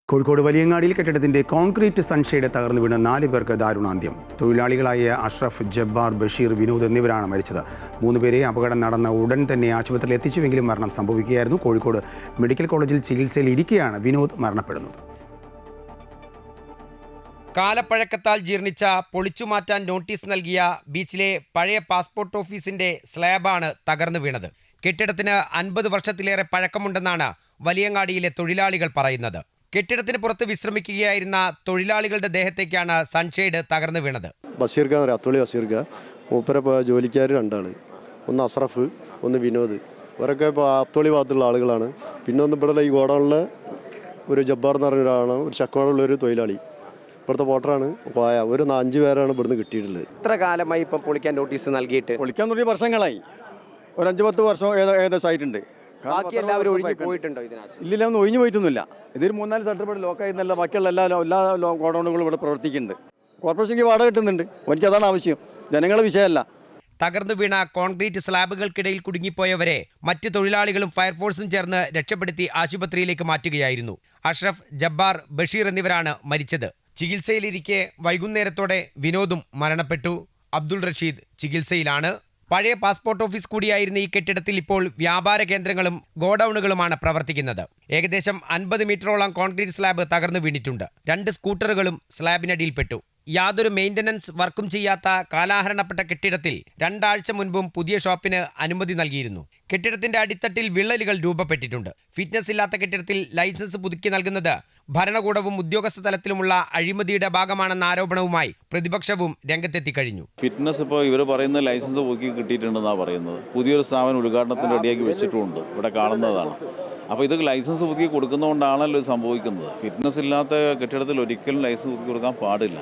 A: കോഴിക്കോട് വലിയങ്ങാടിയിൽ കെട്ടിടത്തിന്റെ കോൺക്രീറ്റ് സൺഷെയ്ഡ് തകർന്നു വീണ് 4 പേർക്ക് ദാരുണാന്ത്യം. തൊഴിലാളികളായ അഷ്റഫ്, ജബ്ബാർ, ബഷീർ, വിനോദ് എന്നിവരാണ് മരിച്ചത്. 3 പേരെ അപകടം നടന്ന ഉടൻ തന്നെ ആശുപത്രിയിൽ എത്തിച്ചുവെങ്കിലും മരണം സംഭവിക്കുകയായിരുന്നു. കോഴിക്കോട് മെഡിക്കൽ കോളേജിൽ ചികിത്സയിൽ ഇരിക്കെയാണ് വിനോദ് മരണപ്പെടുന്നത്.
N: കാലപ്പഴക്കത്താൽ ജീർണിച്ച പൊളിച്ചുമാറ്റാൻ നോട്ടീസ് നൽകിയ ബീച്ചിലെ പഴയ പാസ്പോർട്ട് ഓഫീസിന്റെ സ്ലാബാണ് തകർന്നു വീണത്. കെട്ടിടത്തിന് 50 വർഷത്തിലേറെ പഴക്കമുണ്ടെന്നാണ് വലിയങ്ങാടിയിലെ തൊഴിലാളികൾ പറയുന്നത്. കെട്ടിടത്തിന് പുറത്ത് വിശ്രമിക്കുകയായിരുന്ന തൊഴിലാളികളുടെ ദേഹത്തേക്കാണ് സൺഷെയ്ഡ് തകർന്നു വീണത്.
O: ബഷീർഖാൻ, അത്തോളി ബഷീർഖാൻ, മൂപ്പര ജോലിക്കാർ 2 ആൾ, ഒന്ന് അഷ്റഫ്, ഒന്ന് വിനോദ്. ഇവരൊക്കെ ഇപ്പോൾ അത്തോളി ഭാഗത്തുള്ള ആളുകളാണ്. പിന്നെ ഒന്ന് ഇവിടെ ഈ ഗോഡൗണിലെ ഒരു ജബ്ബാർ എന്ന് പറഞ്ഞ ഒരാളാണ്, ഒരു ചക്കോടുള്ളൊരു തൊഴിലാളി. ഇവിടുത്തെ വോട്ടറാണ്. ഒരു 5 പേരാണ് ഇവിടുന്ന് കിട്ടിയിട്ടുള്ളത്.
N: എത്ര കാലമായി ഇപ്പം പൊളിക്കാൻ നോട്ടീസ് നൽകിയിട്ട്?
O: പൊളിക്കാൻ തുടങ്ങിയ വർഷങ്ങളായി, ഒരു 5-10 വർഷം ഏകദേശം ആയിട്ടുണ്ട്.
N: ബാക്കി എല്ലാവരും ഒഴിഞ്ഞു പോയിട്ടുണ്ടോ ഇതിനകത്ത്?
O: ഇല്ല, ഒന്നും ഒഴിഞ്ഞു പോയിട്ടൊന്നുമില്ല. ഇതിൽ 3-4 സർട്ടിഫിക്കറ്റ് ലോക്കായിരുന്നല്ല. ബാക്കിയുള്ള എല്ലാ ഗോഡൗണുകളും ഇവിടെ പ്രവർത്തിക്കുന്നുണ്ട്. കോർപ്പറേഷനിക്ക് വാടക കിട്ടുന്നുണ്ട്. എനിക്കതാണ് ആവശ്യം, ജനങ്ങളുടെ വിഷയമല്ല.
N: തകർന്നു വീണ കോൺക്രീറ്റ് സ്ലാബുകൾക്കിടയിൽ കുടുങ്ങിപ്പോയവരെ മറ്റ് തൊഴിലാളികളും ഫയർഫോഴ്സും ചേർന്ന് രക്ഷപ്പെടുത്തി ആശുപത്രിയിലേക്ക് മാറ്റുകയായിരുന്നു. അഷ്റഫ്, ജബ്ബാർ, ബഷീർ എന്നിവരാണ് മരിച്ചത്. ചികിത്സയിലിരിക്കെ വൈകുന്നേരത്തോടെ വിനോദും മരണപ്പെട്ടു. അബ്ദുൾ റഷീദ് ചികിത്സയിലാണ്. പഴയ പാസ്പോർട്ട് ഓഫീസ് കൂടിയായിരുന്ന ഈ കെട്ടിടത്തിൽ ഇപ്പോൾ വ്യാപാര കേന്ദ്രങ്ങളും ഗോഡൌണുകളുമാണ് പ്രവർത്തിക്കുന്നത്. ഏകദേശം 50 മീറ്ററോളം കോൺക്രീറ്റ് സ്ലാബ് തകർന്നു വീണിട്ടുണ്ട്. 2 സ്കൂട്ടറുകളും സ്ലാബിനടിയിൽപ്പെട്ടു. യാതൊരു മെയിൻ്റനൻസ് വർക്കും ചെയ്യാത്ത കാലാഹരണപ്പെട്ട കെട്ടിടത്തിൽ 2 ആഴ്ച മുൻപും പുതിയ ഷോപ്പിന് അനുമതി നൽകിയിരുന്നു. കെട്ടിടത്തിന്റെ അടിത്തട്ടിൽ വിള്ളലുകൾ രൂപപ്പെട്ടിട്ടുണ്ട്. ഫിറ്റ്നസ് ഇല്ലാത്ത കെട്ടിടത്തിൽ ലൈസൻസ് പുതുക്കി നൽകുന്നത് ഭരണകൂടവും ഉദ്യോഗസ്ഥ തലത്തിലുമുള്ള അഴിമതിയുടെ ഭാഗമാണെന്ന ആരോപണവുമായി പ്രതിപക്ഷവും രംഗത്തെത്തിക്കഴിഞ്ഞു.
P: ഫിറ്റ്നസ് ഇപ്പോൾ ഇവർ പറയുന്ന ലൈസൻസ് പുതുക്കി കിട്ടിയിട്ടുണ്ടെന്നാണ് പറയുന്നത്. പുതിയൊരു സ്ഥാപനം ഉദ്ഘാടനത്തിന് റെഡിയാക്കി വെച്ചിട്ടുമുണ്ട്, ഇവിടെ കാണുന്നതാണ്. അപ്പോൾ ഇത് ലൈസൻസ് പുതുക്കി കൊടുക്കുന്നതുകൊണ്ടാണല്ലോ ഇത് സംഭവിക്കുന്നത്. ഫിറ്റ്നസ് ഇല്ലാത്ത കെട്ടിടത്തിൽ ഒരിക്കലും ലൈസൻസ് പുതുക്കി കൊടുക്കാൻ പാടില്ല.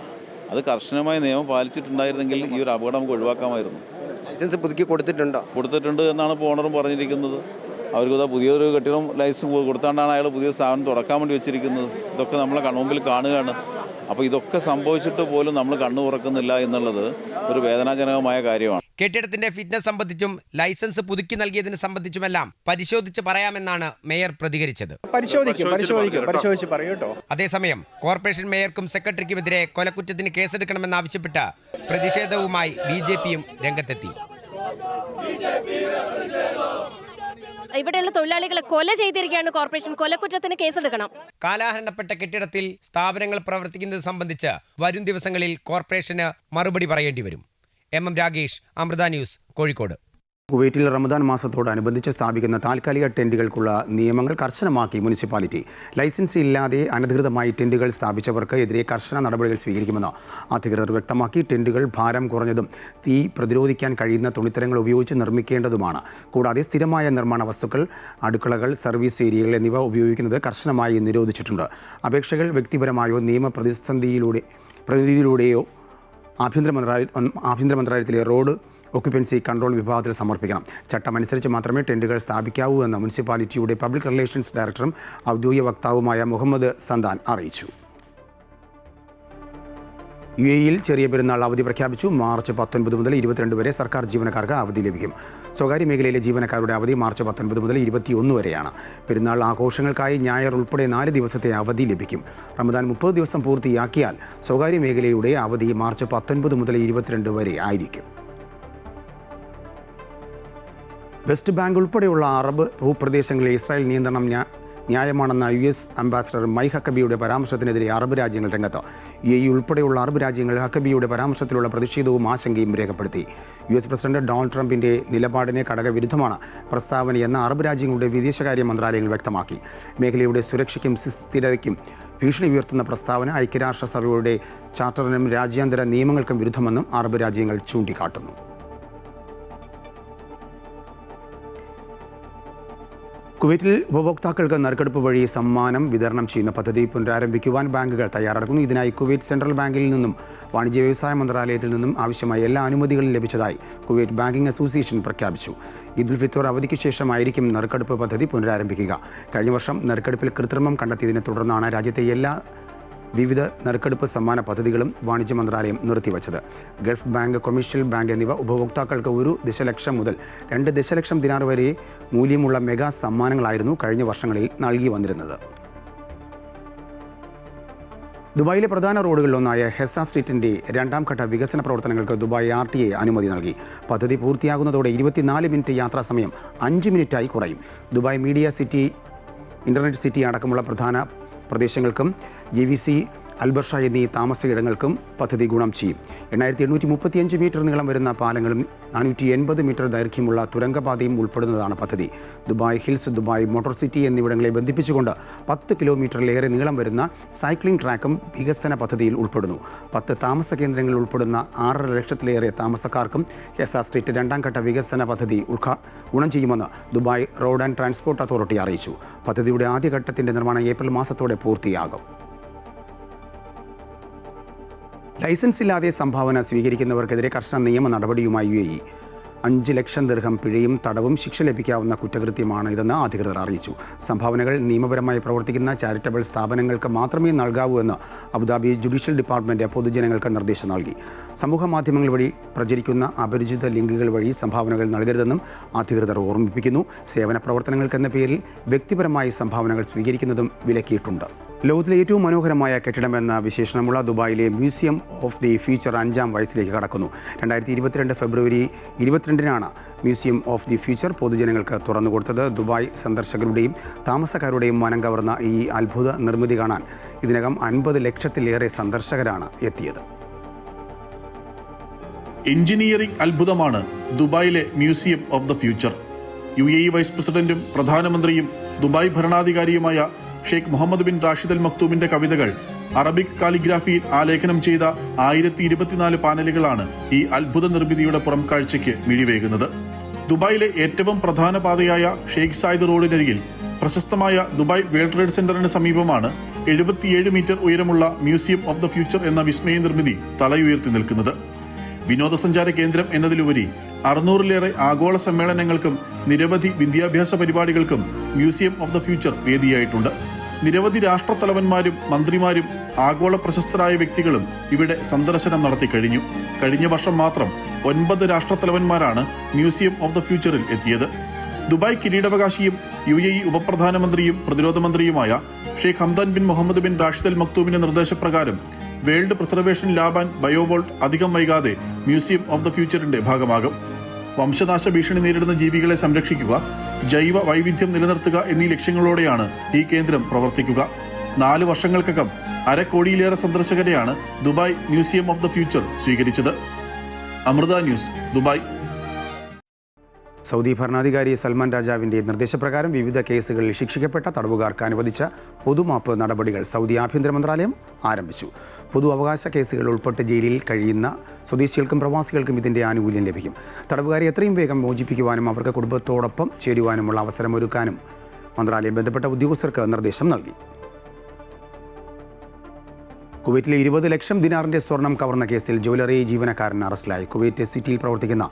P: അത് കർശനമായ നിയമം പാലിച്ചിട്ടുണ്ടായിരുന്നെങ്കിൽ ഈ ഒരു അപകടം നമുക്ക് ഒഴിവാക്കാമായിരുന്നു.
N: ലൈസൻസ് പുതുക്കി
P: കൊടുത്തിട്ടുണ്ട് എന്നാണ് ഇപ്പോൾ ഓണറും പറഞ്ഞിരിക്കുന്നത്. അവർക്ക് പുതിയൊരു കെട്ടിടം ലൈസൻസ് കൊടുത്താണ്ടാണ് അയാൾ പുതിയ സ്ഥാപനം തുറക്കാൻ വേണ്ടി വെച്ചിരിക്കുന്നത്. ഇതൊക്കെ നമ്മളെ കൺമുമ്പിൽ കാണുകയാണ്. അപ്പോൾ ഇതൊക്കെ സംഭവിച്ചിട്ട് പോലും നമ്മൾ കണ്ണു തുറക്കുന്നില്ല എന്നുള്ളത് ഒരു വേദനാജനകമായ കാര്യമാണ്.
N: കെട്ടിടത്തിന്റെ ഫിറ്റ്നസ് സംബന്ധിച്ചും ലൈസൻസ് പുതുക്കി നൽകിയതിനെ സംബന്ധിച്ചുമെല്ലാം പരിശോധിച്ച് പറയാമെന്നാണ് മേയർ പ്രതികരിച്ചത്.
Q: പരിശോധിച്ച് പറയൂ കേട്ടോ.
N: അതേസമയം കോർപ്പറേഷൻ മേയർക്കും സെക്രട്ടറിക്കുമെതിരെ കൊലക്കുറ്റത്തിന് കേസെടുക്കണമെന്നാവശ്യപ്പെട്ട് പ്രതിഷേധവുമായി BJPയും രംഗത്തെത്തി.
R: ഇവിടെയുള്ള തൊഴിലാളികളെ കൊല ചെയ്തിരിക്കുകയാണ് കോർപ്പറേഷൻ. കൊലക്കുറ്റത്തിന് കേസെടുക്കണം.
N: കാലാഹരണപ്പെട്ട കെട്ടിടത്തിൽ സ്ഥാപനങ്ങൾ പ്രവർത്തിക്കുന്നത് സംബന്ധിച്ച് വരും ദിവസങ്ങളിൽ കോർപ്പറേഷന് മറുപടി പറയേണ്ടി വരും. M Ragesh, Amrita news, Kozhikode.
A: കുവൈറ്റിൽ റമദാൻ മാസത്തോടനുബന്ധിച്ച് സ്ഥാപിക്കുന്ന താൽക്കാലിക ടെന്റുകൾക്കുള്ള നിയമങ്ങൾ കർശനമാക്കി മുനിസിപ്പാലിറ്റി. ലൈസൻസ് ഇല്ലാതെ അനധികൃതമായി ടെന്റുകൾ സ്ഥാപിച്ചവർക്ക് എതിരെ കർശന നടപടികൾ സ്വീകരിക്കുമെന്ന് അധികൃതർ വ്യക്തമാക്കി. ടെന്റുകൾ ഭാരം കുറഞ്ഞതും തീ പ്രതിരോധിക്കാൻ കഴിയുന്ന തുണിത്തരങ്ങൾ ഉപയോഗിച്ച് നിർമ്മിക്കേണ്ടതുമാണ്. കൂടാതെ സ്ഥിരമായ നിർമ്മാണ വസ്തുക്കൾ, അടുക്കളകൾ, സർവീസ് ഏരിയകൾ എന്നിവ ഉപയോഗിക്കുന്നത് കർശനമായി നിരോധിച്ചിട്ടുണ്ട്. അപേക്ഷകൾ വ്യക്തിപരമായോ പ്രതിനിധിയിലൂടെയോ ആഭ്യന്തര മന്ത്രാലയത്തിലെ റോഡ് ഓക്യുപ്പൻസി കൺട്രോൾ വിഭാഗത്തിൽ സമർപ്പിക്കണം. ചട്ടമനുസരിച്ച് മാത്രമേ ടെന്റുകൾ സ്ഥാപിക്കാവൂ എന്ന് മുനിസിപ്പാലിറ്റിയുടെ പബ്ലിക് റിലേഷൻസ് ഡയറക്ടറും ഔദ്യോഗിക വക്താവുമായ മുഹമ്മദ് സന്താൻ അറിയിച്ചു. UAE-യിൽ ചെറിയ പെരുന്നാൾ അവധി പ്രഖ്യാപിച്ചു. മാർച്ച് 19 മുതൽ 22 വരെ സർക്കാർ ജീവനക്കാർക്ക് അവധി ലഭിക്കും. സ്വകാര്യ മേഖലയിലെ ജീവനക്കാരുടെ അവധി മാർച്ച് 19 മുതൽ 21 വരെയാണ്. പെരുന്നാൾ ആഘോഷങ്ങൾക്കായി ഞായർ ഉൾപ്പെടെ 4 ദിവസത്തെ അവധി ലഭിക്കും. റമദാൻ 30 ദിവസം പൂർത്തിയാക്കിയാൽ സ്വകാര്യ മേഖലയുടെ അവധി മാർച്ച് 19 മുതൽ 22 വരെ ആയിരിക്കും. വെസ്റ്റ് ബാങ്ക് ഉൾപ്പെടെയുള്ള അറബ് ഭൂപ്രദേശങ്ങളിലെ ഇസ്രായേൽ നിയന്ത്രണം ന്യായമാണെന്ന US അംബാസഡർ മൈക്ക് ഹക്കബിയുടെ പരാമർശത്തിനെതിരെ അറബ് രാജ്യങ്ങൾ രംഗത്ത്. UAE ഉൾപ്പെടെയുള്ള അറബ് രാജ്യങ്ങൾ ഹക്കബിയുടെ പരാമർശത്തിലുള്ള പ്രതിഷേധവും ആശങ്കയും രേഖപ്പെടുത്തി. US പ്രസിഡന്റ് ഡൊണാൾഡ് ട്രംപിന്റെ നിലപാടിന് ഘടകവിരുദ്ധമാണ് പ്രസ്താവനയെന്ന് അറബ് രാജ്യങ്ങളുടെ വിദേശകാര്യ മന്ത്രാലയങ്ങൾ വ്യക്തമാക്കി. മേഖലയുടെ സുരക്ഷയ്ക്കും സ്ഥിരതയ്ക്കും ഭീഷണി ഉയർത്തുന്ന പ്രസ്താവന ഐക്യരാഷ്ട്രസഭയുടെ ചാർട്ടറിനും രാജ്യാന്തര നിയമങ്ങൾക്കും വിരുദ്ധമെന്നും അറബ് രാജ്യങ്ങൾ ചൂണ്ടിക്കാട്ടുന്നു. കുവൈറ്റിൽ ഉപഭോക്താക്കൾക്ക് നറുക്കെടുപ്പ് വഴി സമ്മാനം വിതരണം ചെയ്യുന്ന പദ്ധതി പുനരാരംഭിക്കുവാൻ ബാങ്കുകൾ തയ്യാറെടുക്കുന്നു. ഇതിനായി കുവൈറ്റ് സെൻട്രൽ ബാങ്കിൽ നിന്നും വാണിജ്യ വ്യവസായ മന്ത്രാലയത്തിൽ നിന്നും ആവശ്യമായ എല്ലാ അനുമതികളും ലഭിച്ചതായി കുവൈറ്റ് ബാങ്കിംഗ് അസോസിയേഷൻ പ്രഖ്യാപിച്ചു. ഈദുൽ ഫിത്തർ അവധിക്ക് ശേഷമായിരിക്കും നറുക്കെടുപ്പ് പദ്ധതി പുനരാരംഭിക്കുക. കഴിഞ്ഞ വർഷം നറുക്കെടുപ്പിൽ കൃത്രിമം കണ്ടെത്തിയതിനെ തുടർന്നാണ് രാജ്യത്തെ വിവിധ നറുക്കെടുപ്പ് സമ്മാന പദ്ധതികളും വാണിജ്യ മന്ത്രാലയം നിർത്തിവച്ചത്. ഗൾഫ് ബാങ്ക്, കൊമേഴ്ഷ്യൽ ബാങ്ക് എന്നിവ ഉപഭോക്താക്കൾക്ക് 1 ദശലക്ഷം മുതൽ 2 ദശലക്ഷം ദിനാർ വരെ മൂല്യമുള്ള മെഗാ സമ്മാനങ്ങളായിരുന്നു കഴിഞ്ഞ വർഷങ്ങളിൽ നൽകി വന്നിരുന്നത്. ദുബായിലെ പ്രധാന റോഡുകളിലൊന്നായ ഹെസ സ്ട്രീറ്റിൻ്റെ 2ാം ഘട്ട വികസന പ്രവർത്തനങ്ങൾക്ക് ദുബായ് RTA അനുമതി നൽകി. പദ്ധതി പൂർത്തിയാകുന്നതോടെ 24 മിനിറ്റ് യാത്രാസമയം 5 മിനിറ്റായി കുറയും. Dubai media city, internet city അടക്കമുള്ള പ്രധാന പ്രദേശങ്ങൾക്കും GVC, അൽബർഷ എന്നീ താമസയിടങ്ങൾക്കും പദ്ധതി ഗുണം ചെയ്യും. 8835 മീറ്റർ നീളം വരുന്ന പാലങ്ങളും 480 മീറ്റർ ദൈർഘ്യമുള്ള തുരങ്കപാതയും ഉൾപ്പെടുന്നതാണ് പദ്ധതി. Dubai Hills, Dubai Motor City എന്നിവിടങ്ങളെ ബന്ധിപ്പിച്ചുകൊണ്ട് 10 കിലോമീറ്ററിലേറെ നീളം വരുന്ന സൈക്ലിംഗ് ട്രാക്കും വികസന പദ്ധതിയിൽ ഉൾപ്പെടുന്നു. 10 താമസ കേന്ദ്രങ്ങളിൽ ഉൾപ്പെടുന്ന 6.5 ലക്ഷത്തിലേറെ താമസക്കാർക്കും ഹെസ സ്ട്രീറ്റ് 2ാം ഘട്ട വികസന പദ്ധതി ഗുണം ചെയ്യുമെന്ന് Dubai road and transport authority അറിയിച്ചു. പദ്ധതിയുടെ ആദ്യഘട്ടത്തിൻ്റെ നിർമ്മാണം ഏപ്രിൽ മാസത്തോടെ പൂർത്തിയാകും. ലൈസൻസ് ഇല്ലാതെ സംഭാവന സ്വീകരിക്കുന്നവർക്കെതിരെ കർശന നിയമ നടപടിയുമായി UAE. 5 ലക്ഷം ദിർഹം പിഴയും തടവും ശിക്ഷ ലഭിക്കാവുന്ന കുറ്റകൃത്യമാണ് ഇതെന്ന് അധികൃതർ അറിയിച്ചു. സംഭാവനകൾ നിയമപരമായി പ്രവർത്തിക്കുന്ന ചാരിറ്റബിൾ സ്ഥാപനങ്ങൾക്ക് മാത്രമേ നൽകാവൂ എന്ന് അബുദാബി ജുഡീഷ്യൽ ഡിപ്പാർട്ട്മെൻറ്റ് പൊതുജനങ്ങൾക്ക് നിർദ്ദേശം നൽകി. സമൂഹ മാധ്യമങ്ങൾ വഴി പ്രചരിക്കുന്ന അപരിചിത ലിങ്കുകൾ വഴി സംഭാവനകൾ നൽകരുതെന്നും അധികൃതർ ഓർമ്മിപ്പിക്കുന്നു. സേവന പ്രവർത്തനങ്ങൾക്കെന്ന പേരിൽ വ്യക്തിപരമായി സംഭാവനകൾ സ്വീകരിക്കുന്നതും വിലക്കിയിട്ടുണ്ട്. ലോകത്തിലെ ഏറ്റവും മനോഹരമായ കെട്ടിടമെന്ന വിശേഷണമുള്ള ദുബായിലെ മ്യൂസിയം ഓഫ് ദി ഫ്യൂച്ചർ 5ാം വയസ്സിലേക്ക് കടക്കുന്നു. 2022 ഫെബ്രുവരി 22-നാണ് മ്യൂസിയം ഓഫ് ദി ഫ്യൂച്ചർ പൊതുജനങ്ങൾക്ക് തുറന്നുകൊടുത്തത്. ദുബായ് സന്ദർശകരുടെയും താമസക്കാരുടെയും മനം കവർന്ന ഈ അത്ഭുത നിർമ്മിതി കാണാൻ ഇതിനകം 50 ലക്ഷത്തിലേറെ സന്ദർശകരാണ് എത്തിയത്.
S: എഞ്ചിനീയറിംഗ് അത്ഭുതമാണ് ദുബായിലെ Museum of the Future. UAE vice പ്രസിഡന്റും പ്രധാനമന്ത്രിയും ദുബായ് ഭരണാധികാരിയുമായ Sheikh Mohammed bin Rashid Al മക്തൂമിന്റെ കവിതകൾ അറബിക് കാലിഗ്രാഫിയിൽ ആലേഖനം ചെയ്ത 1024 പാനലുകളാണ് ഈ അത്ഭുത നിർമ്മിതിയുടെ പുറം കാഴ്ചയ്ക്ക് മിഴിവേകുന്നത്. ദുബായിലെ ഏറ്റവും പ്രധാന പാതയായ ഷെയ്ഖ് സായിദ് റോഡിനരികിൽ പ്രശസ്തമായ ദുബായ് വേൾഡ് ട്രേഡ് സെന്ററിന് സമീപമാണ് 77 മീറ്റർ ഉയരമുള്ള മ്യൂസിയം ഓഫ് ദ ഫ്യൂച്ചർ എന്ന വിസ്മയ നിർമ്മിതി തലയുയർത്തി നിൽക്കുന്നത്. വിനോദസഞ്ചാര കേന്ദ്രം എന്നതിലുപരി 600-ലേറെ ആഗോള സമ്മേളനങ്ങൾക്കും നിരവധി വിദ്യാഭ്യാസ പരിപാടികൾക്കും മ്യൂസിയം ഓഫ് ദ ഫ്യൂച്ചർ വേദിയായിട്ടുണ്ട്. നിരവധി രാഷ്ട്രത്തലവന്മാരും മന്ത്രിമാരും ആഗോള പ്രശസ്തരായ വ്യക്തികളും ഇവിടെ സന്ദർശനം നടത്തി കഴിഞ്ഞു. കഴിഞ്ഞ വർഷം മാത്രം 9 രാഷ്ട്രത്തലവന്മാരാണ് മ്യൂസിയം ഓഫ് ദ ഫ്യൂച്ചറിൽ എത്തിയത്. ദുബായ് കിരീടാവകാശിയും UAE ഉപപ്രധാനമന്ത്രിയും പ്രതിരോധ മന്ത്രിയുമായ Sheikh Hamdan bin Mohammed bin Rashid Al മക്തൂമിന്റെ നിർദ്ദേശപ്രകാരം World Preservation Lab and Biovault അധികം വൈകാതെ മ്യൂസിയം ഓഫ് ദ ഫ്യൂച്ചറിന്റെ ഭാഗമാകും. വംശനാശ ഭീഷണി നേരിടുന്ന ജീവികളെ സംരക്ഷിക്കുക, ജൈവ വൈവിധ്യം നിലനിർത്തുക എന്നീ ലക്ഷ്യങ്ങളോടെയാണ് ഈ കേന്ദ്രം പ്രവർത്തിക്കുക. 4 വർഷങ്ങൾക്കകം 1/2 കോടിയിലേറെ സന്ദർശകരെയാണ് Dubai Museum of the Future സ്വീകരിച്ചത്. Amrita news, Dubai.
A: സൗദി ഭരണാധികാരി സൽമാൻ രാജാവിൻ്റെ നിർദ്ദേശപ്രകാരം വിവിധ കേസുകളിൽ ശിക്ഷിക്കപ്പെട്ട തടവുകാർക്ക് അനുവദിച്ച പൊതുമാപ്പ് നടപടികൾ സൗദി ആഭ്യന്തര മന്ത്രാലയം ആരംഭിച്ചു. പൊതു അവകാശ കേസുകൾ ഉൾപ്പെട്ട് ജയിലിൽ കഴിയുന്ന സ്വദേശികൾക്കും പ്രവാസികൾക്കും ഇതിൻ്റെ ആനുകൂല്യം ലഭിക്കും. തടവുകാരെ എത്രയും വേഗം മോചിപ്പിക്കുവാനും അവർക്ക് കുടുംബത്തോടൊപ്പം ചേരുവാനുമുള്ള അവസരമൊരുക്കാനും മന്ത്രാലയം ബന്ധപ്പെട്ട ഉദ്യോഗസ്ഥർക്ക് നിർദ്ദേശം നൽകി. കുവൈറ്റിലെ 20 ലക്ഷം ദിനാറിന്റെ സ്വർണം കവർന്ന കേസിൽ ജ്വല്ലറി ജീവനക്കാരൻ അറസ്റ്റിലായി. കുവൈറ്റ് സിറ്റിയിൽ പ്രവർത്തിക്കുന്ന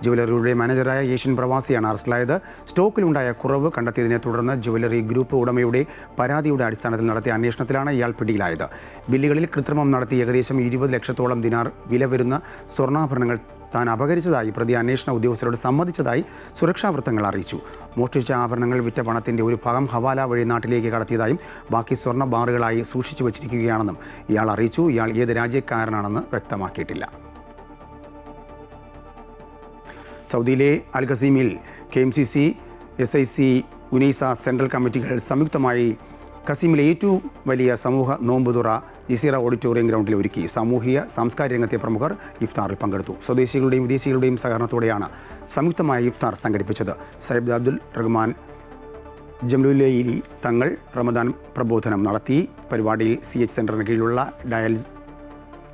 A: ജ്വല്ലറിയുടെ മാനേജറായ ഏഷ്യൻ പ്രവാസിയാണ് അറസ്റ്റിലായത്. സ്റ്റോക്കിലുണ്ടായ കുറവ് കണ്ടെത്തിയതിനെ തുടർന്ന് ജ്വല്ലറി ഗ്രൂപ്പ് ഉടമയുടെ പരാതിയുടെ അടിസ്ഥാനത്തിൽ നടത്തിയ അന്വേഷണത്തിലാണ് ഇയാൾ പിടിയിലായത്. ബില്ലുകളിൽ കൃത്രിമം നടത്തി ഏകദേശം 20 ലക്ഷത്തോളം ദിനാർ വില വരുന്ന സ്വർണ്ണാഭരണങ്ങൾ താൻ അപഹരിച്ചതായി പ്രതി അന്വേഷണ ഉദ്യോഗസ്ഥരോട് സമ്മതിച്ചതായി സുരക്ഷാ വൃത്തങ്ങൾ അറിയിച്ചു. മോഷ്ടിച്ച ആഭരണങ്ങൾ വിറ്റ പണത്തിൻ്റെ ഒരു ഭാഗം ഹവാല വഴി നാട്ടിലേക്ക് കടത്തിയതായും ബാക്കി സ്വർണ്ണ ബാറുകളായി സൂക്ഷിച്ചു വച്ചിരിക്കുകയാണെന്നും ഇയാൾ അറിയിച്ചു. ഇയാൾ ഏത് രാജ്യക്കാരനാണെന്ന് വ്യക്തമാക്കിയിട്ടില്ല. സൗദിയിലെ അൽ ഖസീമിൽ KMCC, SIC, ഉനൈസ സെൻട്രൽ കമ്മിറ്റികൾ സംയുക്തമായി ഖസീമിലെ ഏറ്റവും വലിയ സമൂഹ നോമ്പുതുറ ജസീറ ഓഡിറ്റോറിയം ഗ്രൗണ്ടിൽ ഒരുക്കി. സാമൂഹിക സാംസ്കാരിക രംഗത്തെ പ്രമുഖർ ഇഫ്താറിൽ പങ്കെടുത്തു. സ്വദേശികളുടെയും വിദേശികളുടെയും സഹകരണത്തോടെയാണ് സംയുക്തമായ ഇഫ്താർ സംഘടിപ്പിച്ചത്. സയ്യിദ് അബ്ദുൽ റഹ്മാൻ ജംലുലൈലി തങ്ങൾ റമദാൻ പ്രബോധനം നടത്തി. പരിപാടിയിൽ CH സെൻ്ററിന് കീഴിലുള്ള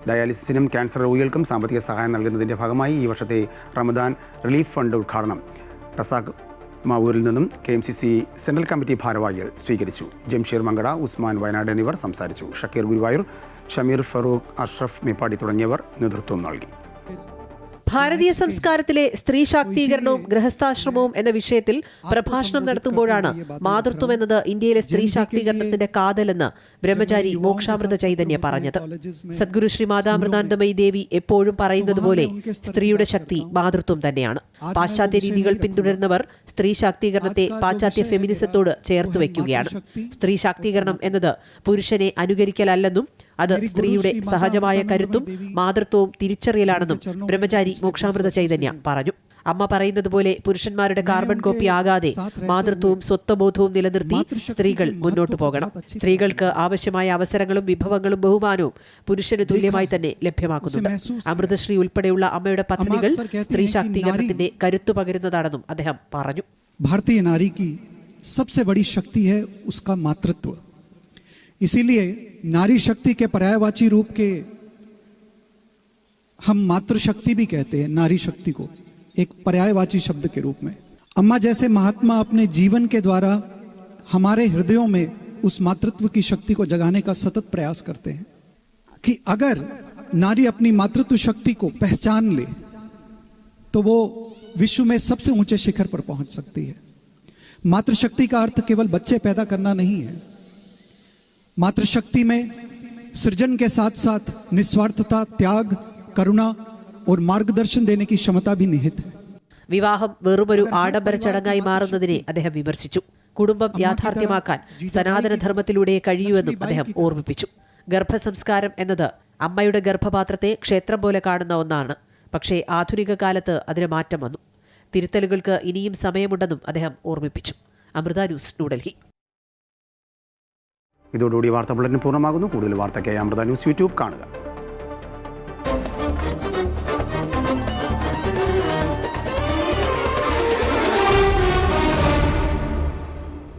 A: ഡയാലിസിസിനും ക്യാൻസർ രോഗികൾക്കും സാമ്പത്തിക സഹായം നൽകുന്നതിൻ്റെ ഭാഗമായി ഈ വർഷത്തെ റമദാൻ റിലീഫ് ഫണ്ട് ഉദ്ഘാടനം റസാഖ് മാവൂരിൽ നിന്നും KMCC സെൻട്രൽ കമ്മിറ്റി ഭാരവാഹികൾ സ്വീകരിച്ചു. ജംഷീർ മങ്കട, ഉസ്മാൻ വയനാട് എന്നിവർ സംസാരിച്ചു. ഷക്കീർ ഗുരുവായൂർ, ഷമീർ ഫറൂഖ്, അഷ്റഫ് മേപ്പാടി തുടങ്ങിയവർ നേതൃത്വം നൽകി.
B: ഭാരതീയ സംസ്കാരത്തിലെ സ്ത്രീ ശാക്തീകരണവും ഗൃഹസ്ഥാശ്രമവും എന്ന വിഷയത്തിൽ പ്രഭാഷണം നടത്തുമ്പോഴാണ് മാതൃത്വം എന്നത് ഇന്ത്യയിലെ സ്ത്രീ ശാക്തീകരണത്തിന്റെ കാതലെന്ന് ബ്രഹ്മചാരി മോക്ഷാമൃത ചൈതന്യ പറഞ്ഞത്. സദ്ഗുരു ശ്രീ മാതാമൃതാനന്ദമയി ദേവി എപ്പോഴും പറയുന്നത് പോലെ സ്ത്രീയുടെ ശക്തി മാതൃത്വം തന്നെയാണ്. പാശ്ചാത്യ രീതികൾ പിന്തുടരുന്നവർ സ്ത്രീ ശാക്തീകരണത്തെ പാശ്ചാത്യ ഫെമിനിസത്തോട് ചേർത്ത് വയ്ക്കുകയാണ്. സ്ത്രീ ശാക്തീകരണം എന്നത് പുരുഷനെ അനുകരിക്കലല്ലെന്നും അത് സ്ത്രീയുടെ സഹജമായ കരുത്തും മാതൃത്വവും തിരിച്ചറിയലാണെന്നും ബ്രഹ്മചാരി മോക്ഷാമൃത ചൈതന്യ പറഞ്ഞു. അമ്മ പറയുന്നത് പോലെ പുരുഷന്മാരുടെ കാർബൺ കോപ്പി ആകാതെ മാതൃത്വവും സ്വത്വബോധവും നിലനിർത്തി സ്ത്രീകൾ മുന്നോട്ടു പോകണം. സ്ത്രീകൾക്ക് ആവശ്യമായ അവസരങ്ങളും വിഭവങ്ങളും ബഹുമാനവും പുരുഷന് തുല്യമായി തന്നെ ലഭ്യമാക്കുന്നുണ്ട്. അമൃതശ്രീ ഉൾപ്പെടെയുള്ള അമ്മയുടെ പദ്ധതികൾ സ്ത്രീ ശാക്തീകരണത്തിന്റെ കരുത്തു പകരുന്നതാണെന്നും അദ്ദേഹം പറഞ്ഞു.
T: ഭാരതീയ നാരി की सबसे बड़ी शक्ति है उसका मातृत्व. इसीलिए नारी शक्ति के पर्यायवाची रूप के हम मातृशक्ति भी कहते हैं. नारी शक्ति को एक पर्यायवाची शब्द के रूप में अम्मा जैसे महात्मा अपने जीवन के द्वारा हमारे हृदयों में उस मातृत्व की शक्ति को जगाने का सतत प्रयास करते हैं कि अगर नारी अपनी मातृत्व शक्ति को पहचान ले तो वो विश्व में सबसे ऊंचे शिखर पर पहुंच सकती है. मातृशक्ति का अर्थ केवल बच्चे पैदा करना नहीं है. मातृशक्ति में सृजन के साथ साथ निस्वार्थता, त्याग, करुणा और मार्गदर्शन देने की क्षमता भी निहित है.
B: വിവാഹം വെറുമൊരു ആഡംബര ചടങ്ങായി മാറുന്നതിനെ അദ്ദേഹം വിമർശിച്ചു. കുടുംബം യാഥാർത്ഥ്യമാക്കാൻ സനാതനധർമ്മത്തിലൂടെ കഴിയൂവെന്നും അദ്ദേഹം ഓർമ്മിപ്പിച്ചു. ഗർഭസംസ്കാരം എന്നത് അമ്മയുടെ ഗർഭപാത്രത്തെ ക്ഷേത്രം പോലെ കാണുന്ന ഒന്നാണ്. പക്ഷേ ആധുനിക കാലത്ത് അതിന് മാറ്റം വന്നു. തിരുത്തലുകൾക്ക് ഇനിയും സമയമുണ്ടെന്നും അദ്ദേഹം ഓർമ്മിപ്പിച്ചു. അമൃത ന്യൂസ്, ന്യൂഡൽഹി.
A: ഇതോടുകൂടി വാർത്താ ബുള്ളറ്റിൻ പൂർണ്ണമാകുന്നു. കൂടുതൽ വാർത്തയ്ക്കായി അമൃത ന്യൂസ് യൂട്യൂബ് കാണുക.